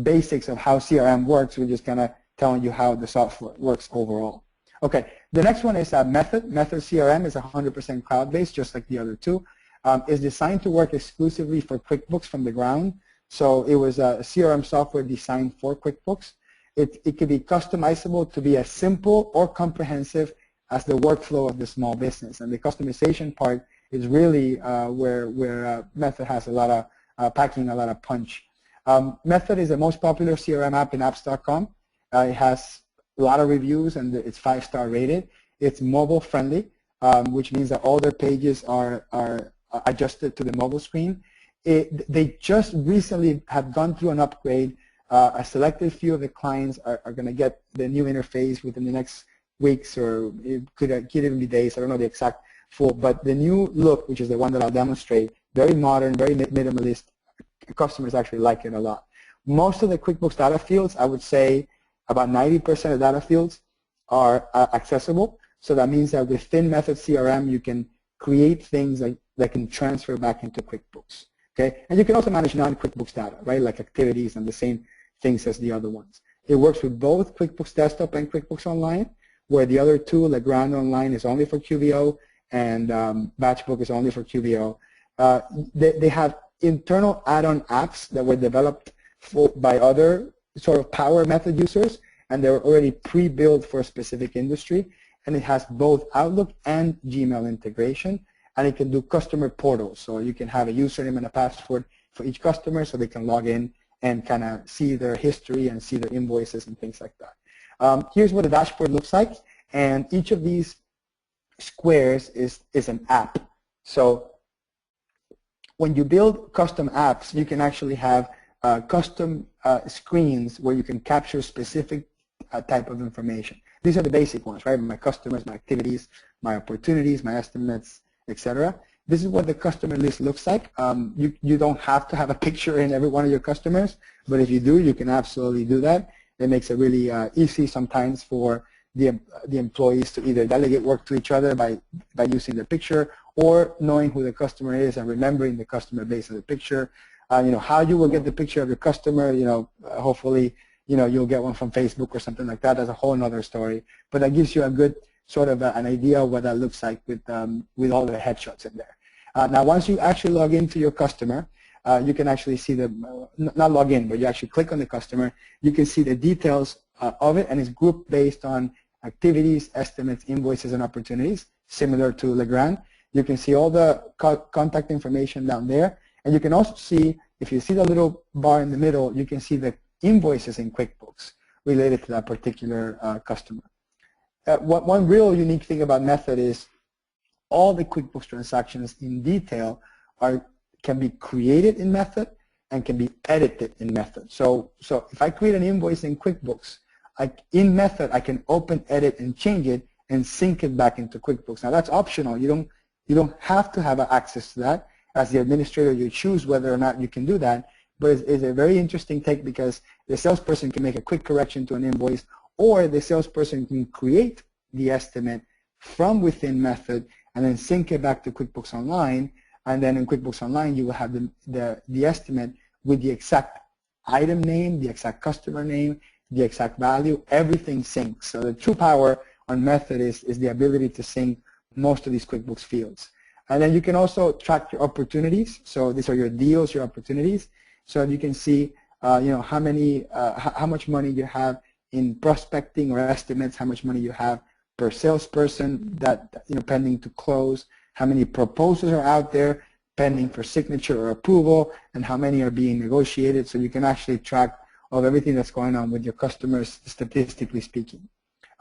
basics of how CRM works. We're just kind of telling you how the software works overall. Okay, the next one is Method. Method CRM is 100% cloud-based, just like the other two. It's designed to work exclusively for QuickBooks from the ground. So it was a CRM software designed for QuickBooks. It could be customizable to be as simple or comprehensive as the workflow of the small business. And the customization part is really where Method has a lot of, packing a lot of punch. Method is the most popular CRM app in apps.com. It has a lot of reviews and it's 5-star rated. It's mobile friendly, which means that all their pages are adjusted to the mobile screen. They just recently have gone through an upgrade. A selected few of the clients are going to get the new interface within the next weeks, or it could even be days. I don't know the exact full, but the new look, which is the one that I'll demonstrate, very modern, very minimalist. Customers actually like it a lot. Most of the QuickBooks data fields, I would say about 90% of data fields are accessible. So that means that within Method CRM, you can create things that can transfer back into QuickBooks. Okay, and you can also manage non-QuickBooks data, right, like activities and the same things as the other ones. It works with both QuickBooks Desktop and QuickBooks Online, where the other two, Legrand Online, is only for QBO, and Batchbook is only for QBO. They have internal add-on apps that were developed by other sort of power method users, and they're already pre-built for a specific industry, and it has both Outlook and Gmail integration, and it can do customer portals, so you can have a username and a password for each customer so they can log in and kind of see their history and see their invoices and things like that. Here's what the dashboard looks like, and each of these squares is an app. So when you build custom apps, you can actually have custom screens where you can capture specific type of information. These are the basic ones, right? My customers, my activities, my opportunities, my estimates, etc. This is what the customer list looks like. You don't have to have a picture in every one of your customers, but if you do, you can absolutely do that. It makes it really easy sometimes for the employees to either delegate work to each other by using the picture, or knowing who the customer is and remembering the customer based on the picture. How you will get the picture of your customer, hopefully, you'll get one from Facebook or something like that. That's a whole other story. But that gives you a good sort of an idea of what that looks like with all the headshots in there. Now, once you actually log into your customer, you can actually see not log in, but you actually click on the customer, you can see the details of it, and it's grouped based on activities, estimates, invoices, and opportunities, similar to Legrand. You can see all the contact information down there, and you can also see, if you see the little bar in the middle, you can see the invoices in QuickBooks related to that particular customer. One real unique thing about Method is all the QuickBooks transactions in detail can be created in Method and can be edited in Method. So if I create an invoice in QuickBooks, in Method I can open, edit, and change it and sync it back into QuickBooks. Now that's optional. You don't have to have access to that. As the administrator, you choose whether or not you can do that. But it's a very interesting take, because the salesperson can make a quick correction to an invoice, or the salesperson can create the estimate from within Method and then sync it back to QuickBooks Online. And then in QuickBooks Online, you will have the estimate with the exact item name, the exact customer name, the exact value, everything syncs. So the true power on Method is the ability to sync most of these QuickBooks fields. And then you can also track your opportunities. So these are your deals, your opportunities. So you can see, how much money you have in prospecting or estimates, how much money you have per salesperson that pending to close, how many proposals are out there pending for signature or approval, and how many are being negotiated. So you can actually track of everything that's going on with your customers, statistically speaking.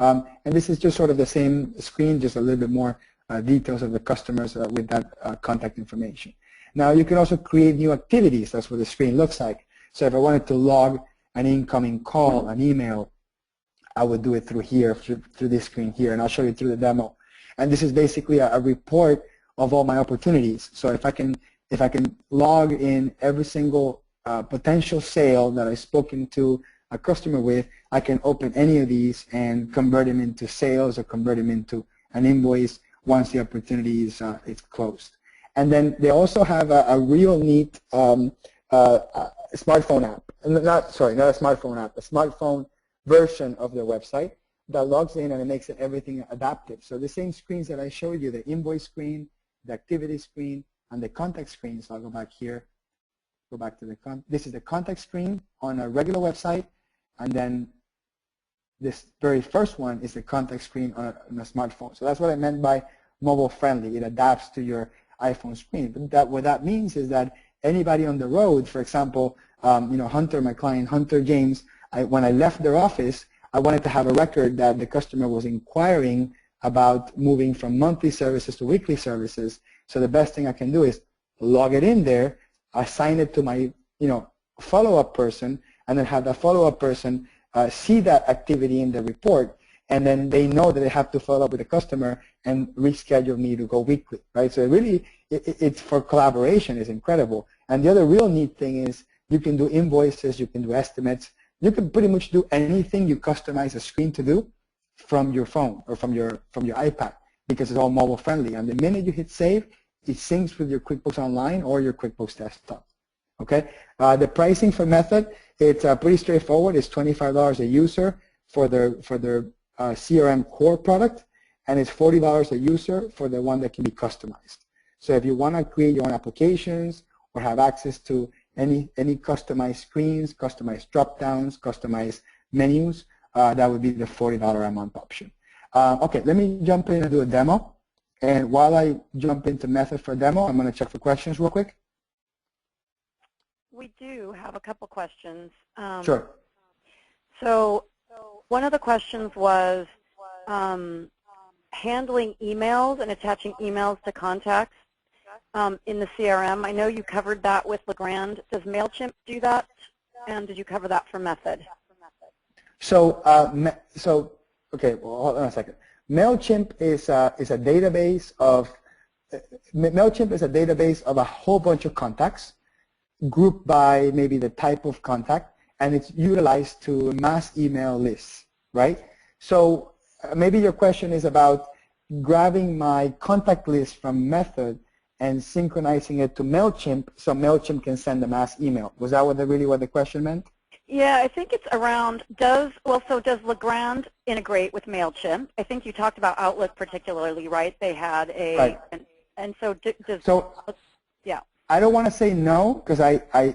And this is just sort of the same screen, just a little bit more details of the customers with that contact information. Now you can also create new activities. That's what the screen looks like. So if I wanted to log an incoming call, an email, I would do it through here, through this screen here, and I'll show you through the demo. And this is basically a report of all my opportunities. So if I can log in every single potential sale that I've spoken to a customer with, I can open any of these and convert them into sales or convert them into an invoice once the opportunity is closed. And then they also have a real neat smartphone app. Not a smartphone app, a smartphone version of their website that logs in, and it makes everything adaptive. So the same screens that I showed you, the invoice screen, the activity screen, and the contact screen. So I'll go back here, go back to this is the contact screen on a regular website, and then this very first one is the contact screen on a smartphone. So that's what I meant by mobile friendly. It adapts to your iPhone screen. But what that means is that anybody on the road, for example, Hunter, my client, Hunter James, when I left their office, I wanted to have a record that the customer was inquiring about moving from monthly services to weekly services. So the best thing I can do is log it in there, assign it to my follow-up person, and then have that follow-up person see that activity in the report, and then they know that they have to follow up with the customer and reschedule me to go weekly, right? So it's for collaboration is incredible. And the other real neat thing is you can do invoices, you can do estimates, you can pretty much do anything you customize a screen to do from your phone or from your iPad, because it's all mobile friendly. And the minute you hit save, it syncs with your QuickBooks Online or your QuickBooks Desktop. Okay. The pricing for Method, it's pretty straightforward. It's $25 a user for their CRM core product, and it's $40 a user for the one that can be customized. So if you want to create your own applications or have access to any customized screens, customized drop-downs, customized menus, that would be the $40 a month option. Okay, let me jump in and do a demo. And while I jump into Method for demo, I'm going to check for questions real quick. We do have a couple questions. Sure. So one of the questions was handling emails and attaching emails to contacts in the CRM. I know you covered that with Legrand. Does MailChimp do that? And did you cover that for Method? So, okay, well, hold on a second. MailChimp is a database of a whole bunch of contacts grouped by maybe the type of contact, and it's utilized to mass email lists, right? So maybe your question is about grabbing my contact list from Method and synchronizing it to MailChimp so MailChimp can send a mass email. Was that really what the question meant? Yeah, I think it's around, does Legrand integrate with MailChimp? I think you talked about Outlook particularly, right? They had a, right. And so does, yeah. I don't want to say no, because I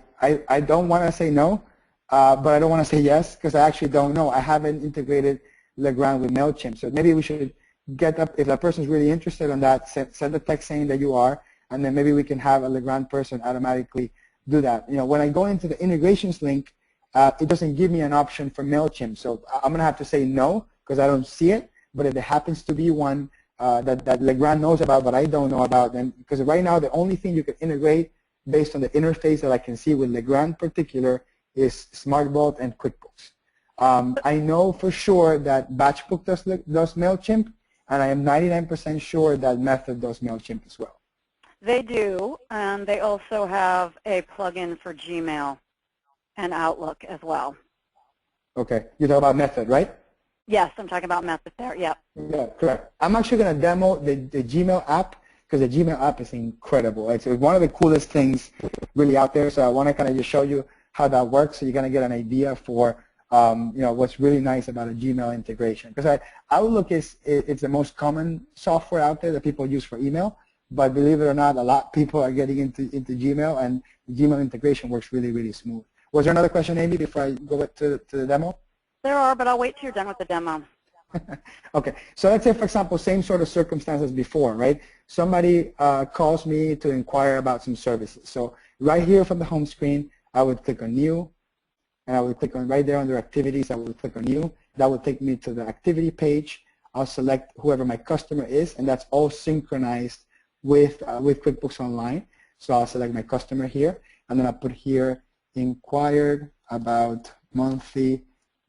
don't want to say no, but I don't want to say yes, because I actually don't know. I haven't integrated Legrand with MailChimp. So maybe we should get up, if that person's really interested in that, send a text saying that you are, and then maybe we can have a Legrand person automatically do that. When I go into the integrations link, it doesn't give me an option for MailChimp. So I'm going to have to say no, because I don't see it. But if there happens to be one that Legrand knows about but I don't know about, then, because right now the only thing you can integrate based on the interface that I can see with Legrand in particular is SmartVault and QuickBooks. I know for sure that Batchbook does MailChimp, and I am 99% sure that Method does MailChimp as well. They do, and they also have a plugin for Gmail and Outlook as well. Okay. You're talking about Method, right? Yes, I'm talking about Method there, yep. Yeah, correct. I'm actually going to demo the Gmail app, because the Gmail app is incredible. It's one of the coolest things really out there, so I want to kind of just show you how that works so you're going to get an idea for what's really nice about a Gmail integration. Because Outlook it's the most common software out there that people use for email, but believe it or not, a lot of people are getting into Gmail, and Gmail integration works really, really smooth. Was there another question, Amy, before I go to the demo? There are, but I'll wait till you're done with the demo. Okay, so let's say, for example, same sort of circumstances before, right? Somebody calls me to inquire about some services. So right here from the home screen, I would click on New, and I would click on right there under Activities, I would click on New. That would take me to the activity page. I'll select whoever my customer is, and that's all synchronized with QuickBooks Online. So I'll select my customer here, and then I'll put here, inquired about monthly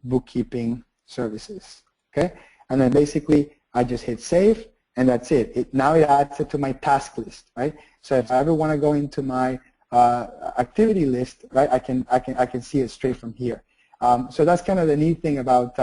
bookkeeping services. Okay, and then basically I just hit save, and that's it. Now it adds it to my task list, right? So if I ever want to go into my activity list, right, I can see it straight from here. So that's kind of the neat thing about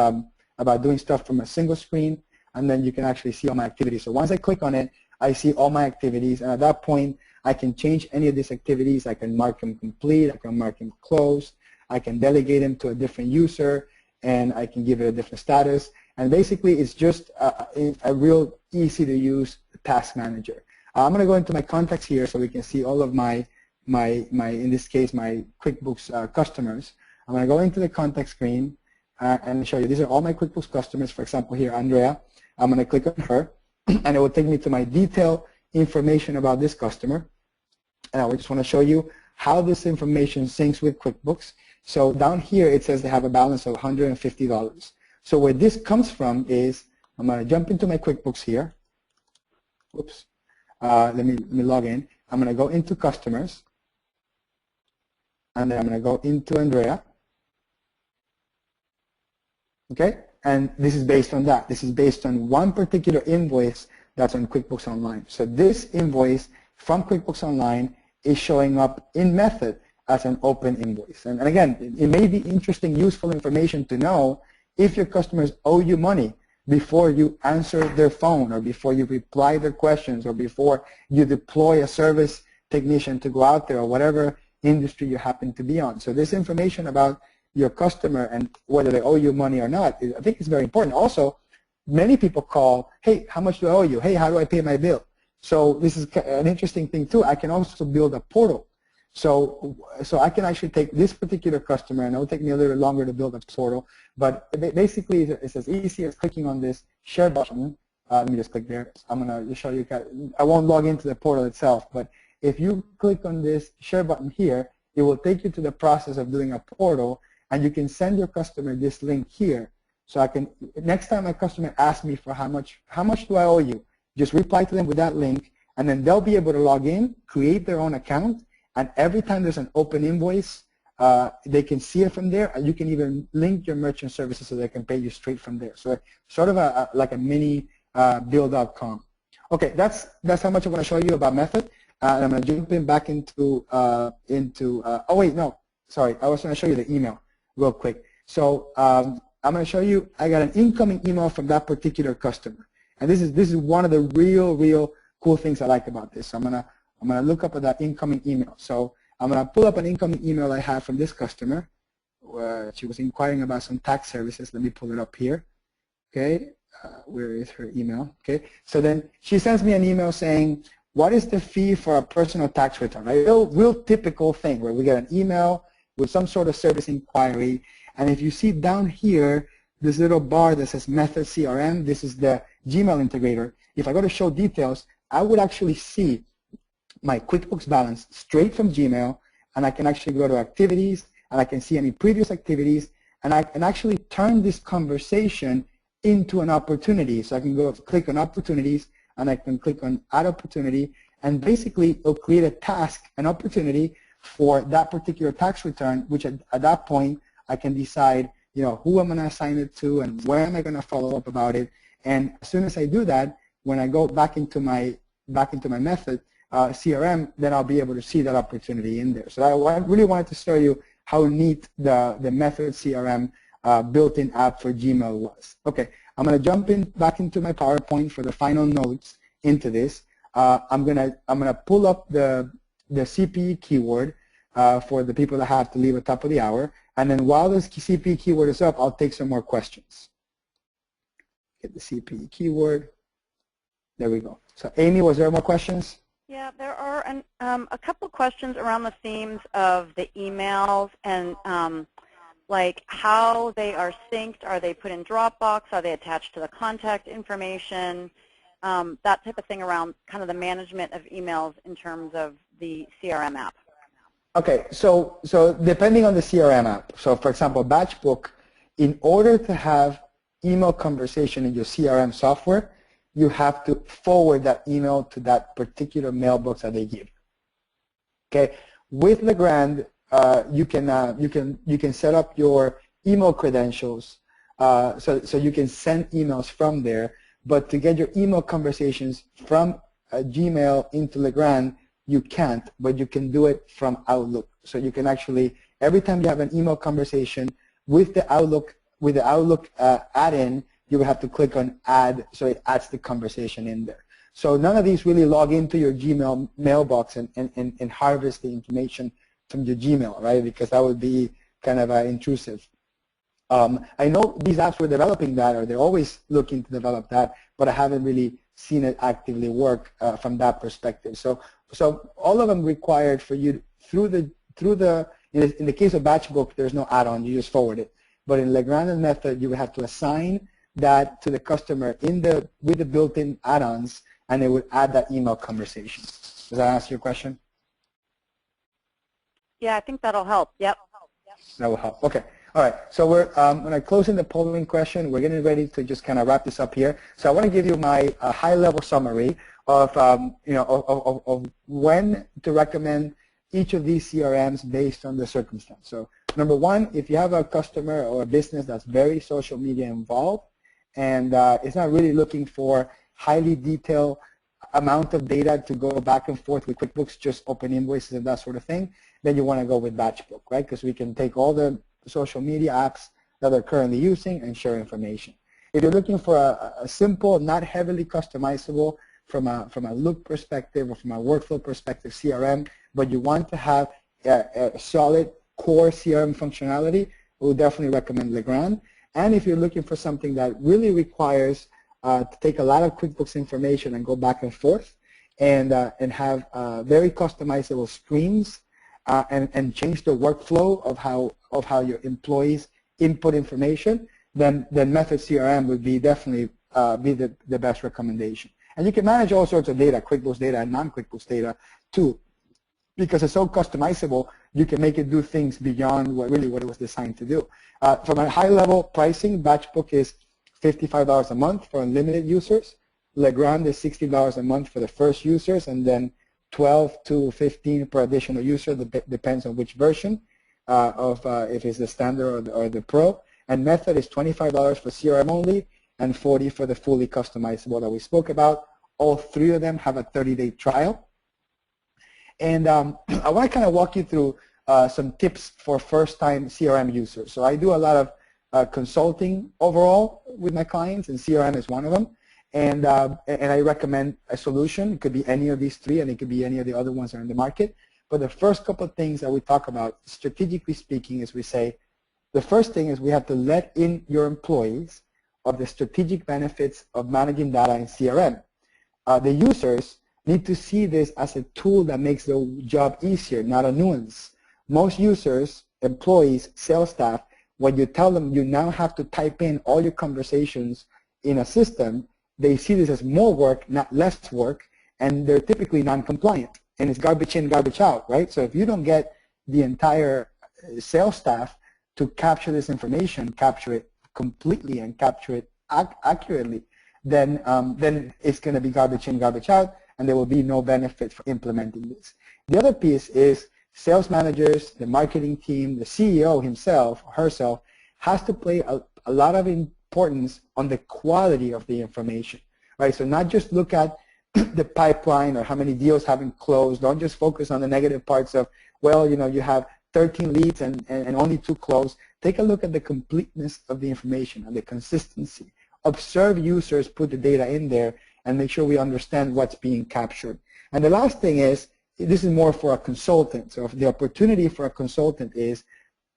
doing stuff from a single screen, and then you can actually see all my activities. So once I click on it, I see all my activities, and at that point, I can change any of these activities. I can mark them complete. I can mark them closed. I can delegate them to a different user, and I can give it a different status. And basically, it's just a real easy-to-use task manager. I'm going to go into my contacts here so we can see all of my in this case, my QuickBooks customers. I'm going to go into the contact screen and show you. These are all my QuickBooks customers. For example, here, Andrea. I'm going to click on her, and it will take me to my detailed information about this customer. And I just want to show you how this information syncs with QuickBooks. So down here, it says they have a balance of $150. So where this comes from is, I'm going to jump into my QuickBooks here. Oops. Let me log in. I'm going to go into customers. And then I'm going to go into Andrea. Okay? And this is based on that. This is based on one particular invoice that's on QuickBooks Online. So this invoice from QuickBooks Online is showing up in Method as an open invoice. And again, it may be interesting, useful information to know if your customers owe you money before you answer their phone or before you reply their questions or before you deploy a service technician to go out there or whatever industry you happen to be on. So this information about your customer and whether they owe you money or not, I think it's very important. Also, many people call, hey, how much do I owe you? Hey, how do I pay my bill? So this is an interesting thing too. I can also build a portal. So I can actually take this particular customer, and it'll take me a little longer to build a portal, but basically it's as easy as clicking on this share button. Let me just click there. I'm going to show you. I won't log into the portal itself, but if you click on this share button here, it will take you to the process of doing a portal, and you can send your customer this link here. So I can, next time a customer asks me for how much do I owe you, just reply to them with that link, and then they'll be able to log in, create their own account, and every time there's an open invoice, they can see it from there, and you can even link your merchant services so they can pay you straight from there. So sort of like a mini bill.com. Okay, that's how much I want to show you about Method. I'm going to jump in back into oh wait, no, sorry, I was going to show you the email real quick. So I'm going to show you, I got an incoming email from that particular customer. And this is one of the real cool things I like about this. So I'm gonna look up at that incoming email. So I'm gonna pull up an incoming email I have from this customer. She was inquiring about some tax services. Let me pull it up here. Okay, where is her email? Okay, so then she sends me an email saying, what is the fee for a personal tax return? Right? Real typical thing where we get an email with some sort of service inquiry, and if you see down here this little bar that says Method CRM, this is the Gmail integrator. If I go to show details, I would actually see my QuickBooks balance straight from Gmail, and I can actually go to activities, and I can see any previous activities, and I can actually turn this conversation into an opportunity. So I can go click on opportunities, and I can click on add opportunity, and basically it'll create a task, an opportunity for that particular tax return, which at that point I can decide, you know, who I'm going to assign it to and where am I going to follow up about it. And as soon as I do that, when I go back into my Method CRM, then I'll be able to see that opportunity in there. So I really wanted to show you how neat the Method CRM built-in app for Gmail was. Okay, I'm going to jump back into my PowerPoint for the final notes into this. I'm gonna pull up the CPE keyword for the people that have to leave at the top of the hour. And then while this CPE keyword is up, I'll take some more questions. Get the CPE keyword. There we go. So Amy, was there more questions? Yeah, there are a couple questions around the themes of the emails and like how they are synced. Are they put in Dropbox? Are they attached to the contact information? That type of thing around kind of the management of emails in terms of the CRM app. Okay, so depending on the CRM app, so for example, Batchbook, in order to have email conversation in your CRM software, you have to forward that email to that particular mailbox that they give. Okay, with Legrand, you can set up your email credentials, so you can send emails from there. But to get your email conversations from Gmail into Legrand, you can't, but you can do it from Outlook. So you can actually, every time you have an email conversation with the Outlook add-in, you will have to click on add, so it adds the conversation in there. So none of these really log into your Gmail mailbox and harvest the information from your Gmail, right? Because that would be kind of intrusive. I know these apps were developing that, or they're always looking to develop that, but I haven't really seen it actively work from that perspective. So all of them required for you through the in the case of Batchbook, there's no add-on, you just forward it. But in Legrand and Method, you would have to assign that to the customer with the built-in add-ons, and it would add that email conversation. Does that answer your question? Yeah, I think that'll help. Yep. That will help. Okay. All right, so we're when I close in the polling question, we're getting ready to just kind of wrap this up here. So I want to give you my high-level summary of of when to recommend each of these CRMs based on the circumstance. So number one, if you have a customer or a business that's very social media involved and it's not really looking for highly detailed amount of data to go back and forth with QuickBooks, just open invoices and that sort of thing, then you want to go with Batchbook, right? Because we can take all the social media apps that they're currently using and share information. If you're looking for a simple, not heavily customizable from a look perspective or from a workflow perspective CRM, but you want to have a solid core CRM functionality, we would definitely recommend Legrand. And if you're looking for something that really requires to take a lot of QuickBooks information and go back and forth and have very customizable screens and change the workflow of how your employees input information, then Method CRM would be definitely be the best recommendation. And you can manage all sorts of data, QuickBooks data and non-QuickBooks data too, because it's so customizable, you can make it do things beyond what it was designed to do. From a high-level pricing, Batchbook is $55 a month for unlimited users. Legrand is $60 a month for the first users, and then 12 to 15 per additional user, depends on which version if it's the standard or the pro. And Method is $25 for CRM only and $40 for the fully customizable that we spoke about. All three of them have a 30-day trial. And I want to kind of walk you through some tips for first-time CRM users. So I do a lot of consulting overall with my clients, and CRM is one of them. And I recommend a solution. It could be any of these three, and it could be any of the other ones that are in the market. But the first couple of things that we talk about, strategically speaking, is we say, the first thing is we have to let in your employees of the strategic benefits of managing data in CRM. The users need to see this as a tool that makes the job easier, not a nuisance. Most users, employees, sales staff, when you tell them you now have to type in all your conversations in a system, they see this as more work, not less work, and they're typically non-compliant. And it's garbage in, garbage out, right? So if you don't get the entire sales staff to capture this information, capture it completely and capture it accurately, then it's going to be garbage in, garbage out, and there will be no benefit for implementing this. The other piece is sales managers, the marketing team, the CEO himself or herself has to play a lot of importance on the quality of the information, right? So not just look at the pipeline or how many deals haven't closed. Don't just focus on the negative parts of, well, you know, you have 13 leads and only 2 closed. Take a look at the completeness of the information and the consistency. Observe users, put the data in there, and make sure we understand what's being captured. And the last thing is, this is more for a consultant. So if the opportunity for a consultant is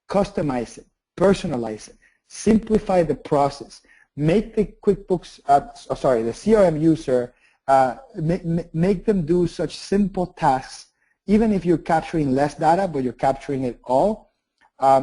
customize it, personalize it, simplify the process, make the QuickBooks, the CRM user, make them do such simple tasks, even if you're capturing less data, but you're capturing it all.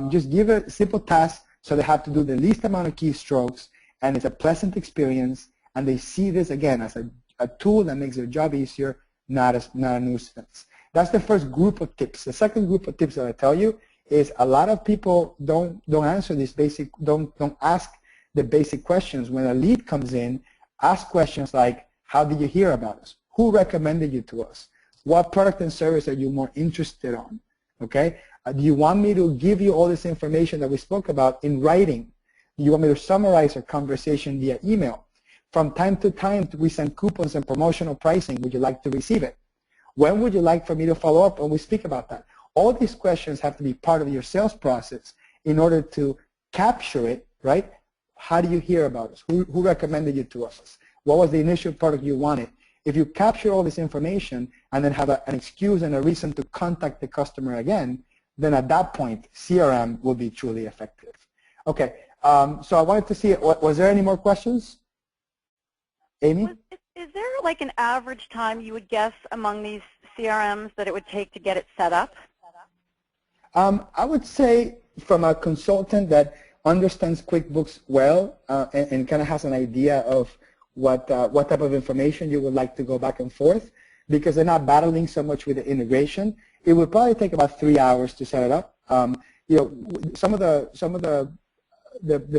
Just give a simple task so they have to do the least amount of keystrokes, and it's a pleasant experience, and they see this again as a tool that makes their job easier, not a nuisance. That's the first group of tips. The second group of tips that I tell you is a lot of people don't answer these basic, don't ask the basic questions. When a lead comes in, ask questions like, how did you hear about us? Who recommended you to us? What product and service are you more interested on? Okay? Do you want me to give you all this information that we spoke about in writing? Do you want me to summarize our conversation via email? From time to time, we send coupons and promotional pricing. Would you like to receive it? When would you like for me to follow up when we speak about that? All these questions have to be part of your sales process in order to capture it, right? How do you hear about us? Who recommended you to us? What was the initial product you wanted? If you capture all this information and then have an excuse and a reason to contact the customer again, then at that point, CRM will be truly effective. Okay, so I wanted to see, was there any more questions? Amy? Is there like an average time you would guess among these CRMs that it would take to get it set up? I would say from a consultant that understands QuickBooks well and kind of has an idea of what type of information you would like to go back and forth, because they're not battling so much with the integration, it would probably take about 3 hours to set it up. some of the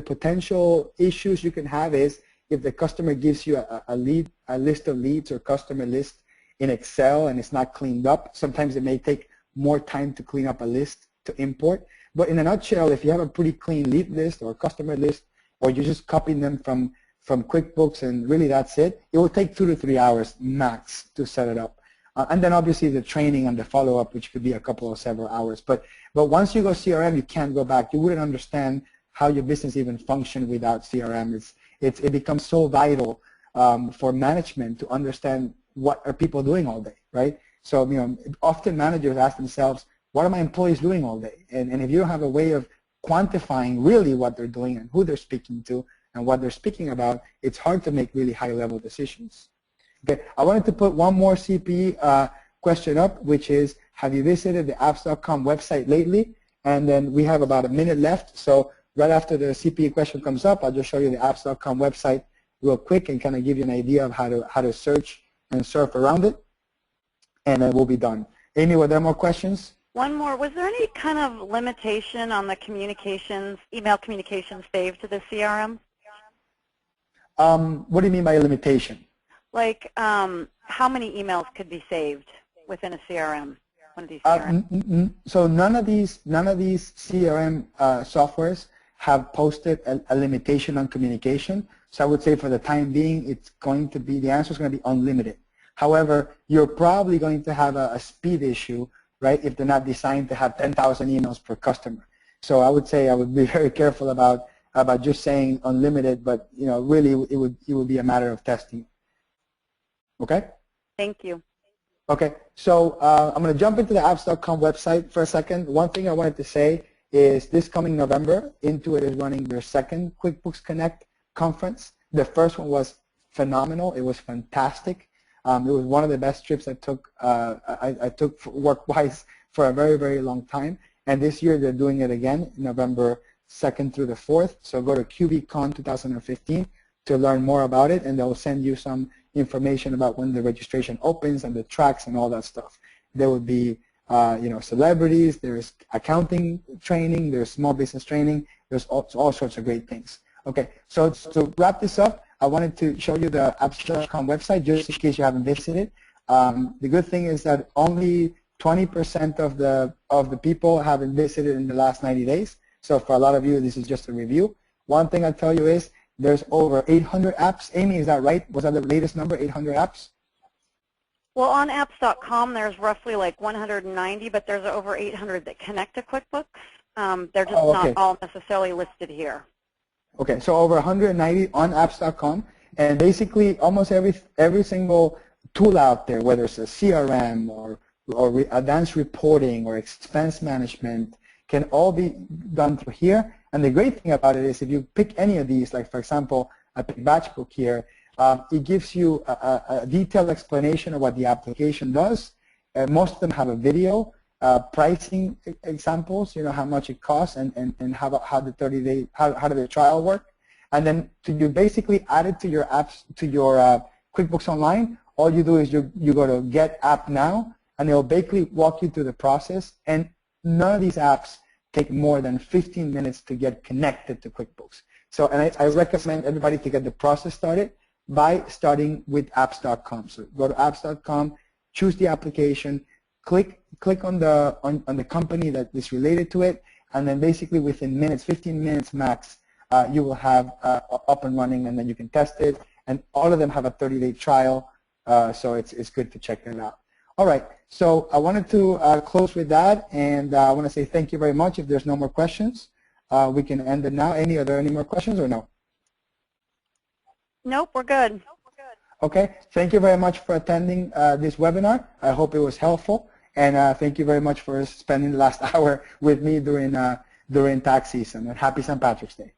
potential issues you can have is if the customer gives you a list of leads or customer list in Excel and it's not cleaned up. Sometimes it may take more time to clean up a list to import. But in a nutshell, if you have a pretty clean lead list or customer list, or you're just copying them from QuickBooks and really that's it, it will take 2 to 3 hours max to set it up. And then obviously the training and the follow-up, which could be a couple of several hours. But once you go CRM, you can't go back. You wouldn't understand how your business even functions without CRM. It becomes so vital for management to understand what are people doing all day, right? So often managers ask themselves, what are my employees doing all day? And if you don't have a way of quantifying really what they're doing and who they're speaking to and what they're speaking about, it's hard to make really high-level decisions. Okay, I wanted to put one more CPE question up, which is, have you visited the apps.com website lately? And then we have about a minute left, so right after the CPE question comes up, I'll just show you the apps.com website real quick and kind of give you an idea of how to search and surf around it, and then we'll be done. Amy, were there more questions? One more. Was there any kind of limitation on the communications, email communications saved to the CRM? What do you mean by a limitation? Like how many emails could be saved within a CRM? One of these CRM? So none of these CRM softwares have posted a limitation on communication. So I would say for the time being, it's going to be, the answer is going to be unlimited. However, you're probably going to have a speed issue, right, if they're not designed to have 10,000 emails per customer. So I would say I would be very careful about just saying unlimited, but really it would be a matter of testing. Okay? Thank you. Okay, so I'm going to jump into the apps.com website for a second. One thing I wanted to say is this coming November, Intuit is running their second QuickBooks Connect conference. The first one was phenomenal. It was fantastic. It was one of the best trips I took work-wise for a very, very long time. And this year they're doing it again, November 2nd through the 4th. So go to QBCon 2015 to learn more about it, and they'll send you some information about when the registration opens and the tracks and all that stuff. There will be celebrities, there's accounting training, there's small business training, there's all sorts of great things. Okay, so to wrap this up, I wanted to show you the apps.com website just in case you haven't visited. The good thing is that only 20% of the people haven't visited in the last 90 days. So for a lot of you, this is just a review. One thing I'll tell you is there's over 800 apps. Amy, is that right? Was that the latest number, 800 apps? Well, on apps.com, there's roughly like 190, but there's over 800 that connect to QuickBooks. They're just not all necessarily listed here. Okay, so over 190 on apps.com, and basically almost every single tool out there, whether it's a CRM or advanced reporting or expense management, can all be done through here. And the great thing about it is if you pick any of these, like for example, I pick Batchbook here, it gives you a detailed explanation of what the application does. Most of them have a video, pricing examples, how much it costs and how the 30-day, how did the trial work. And then you basically add it to your apps, to your QuickBooks Online. All you do is you go to Get App Now, and it'll basically walk you through the process. And none of these apps take more than 15 minutes to get connected to QuickBooks. So, and I recommend everybody to get the process started by starting with apps.com. So go to apps.com, choose the application, click on the company that is related to it, and then basically within minutes, 15 minutes max, you will have up and running, and then you can test it. And all of them have a 30-day trial, so it's good to check that out. All right, so I wanted to close with that, and I want to say thank you very much. If there's no more questions, we can end it now. Are there any more questions or no? Nope, we're good. Okay, thank you very much for attending this webinar. I hope it was helpful, and thank you very much for spending the last hour with me during tax season, and happy St. Patrick's Day.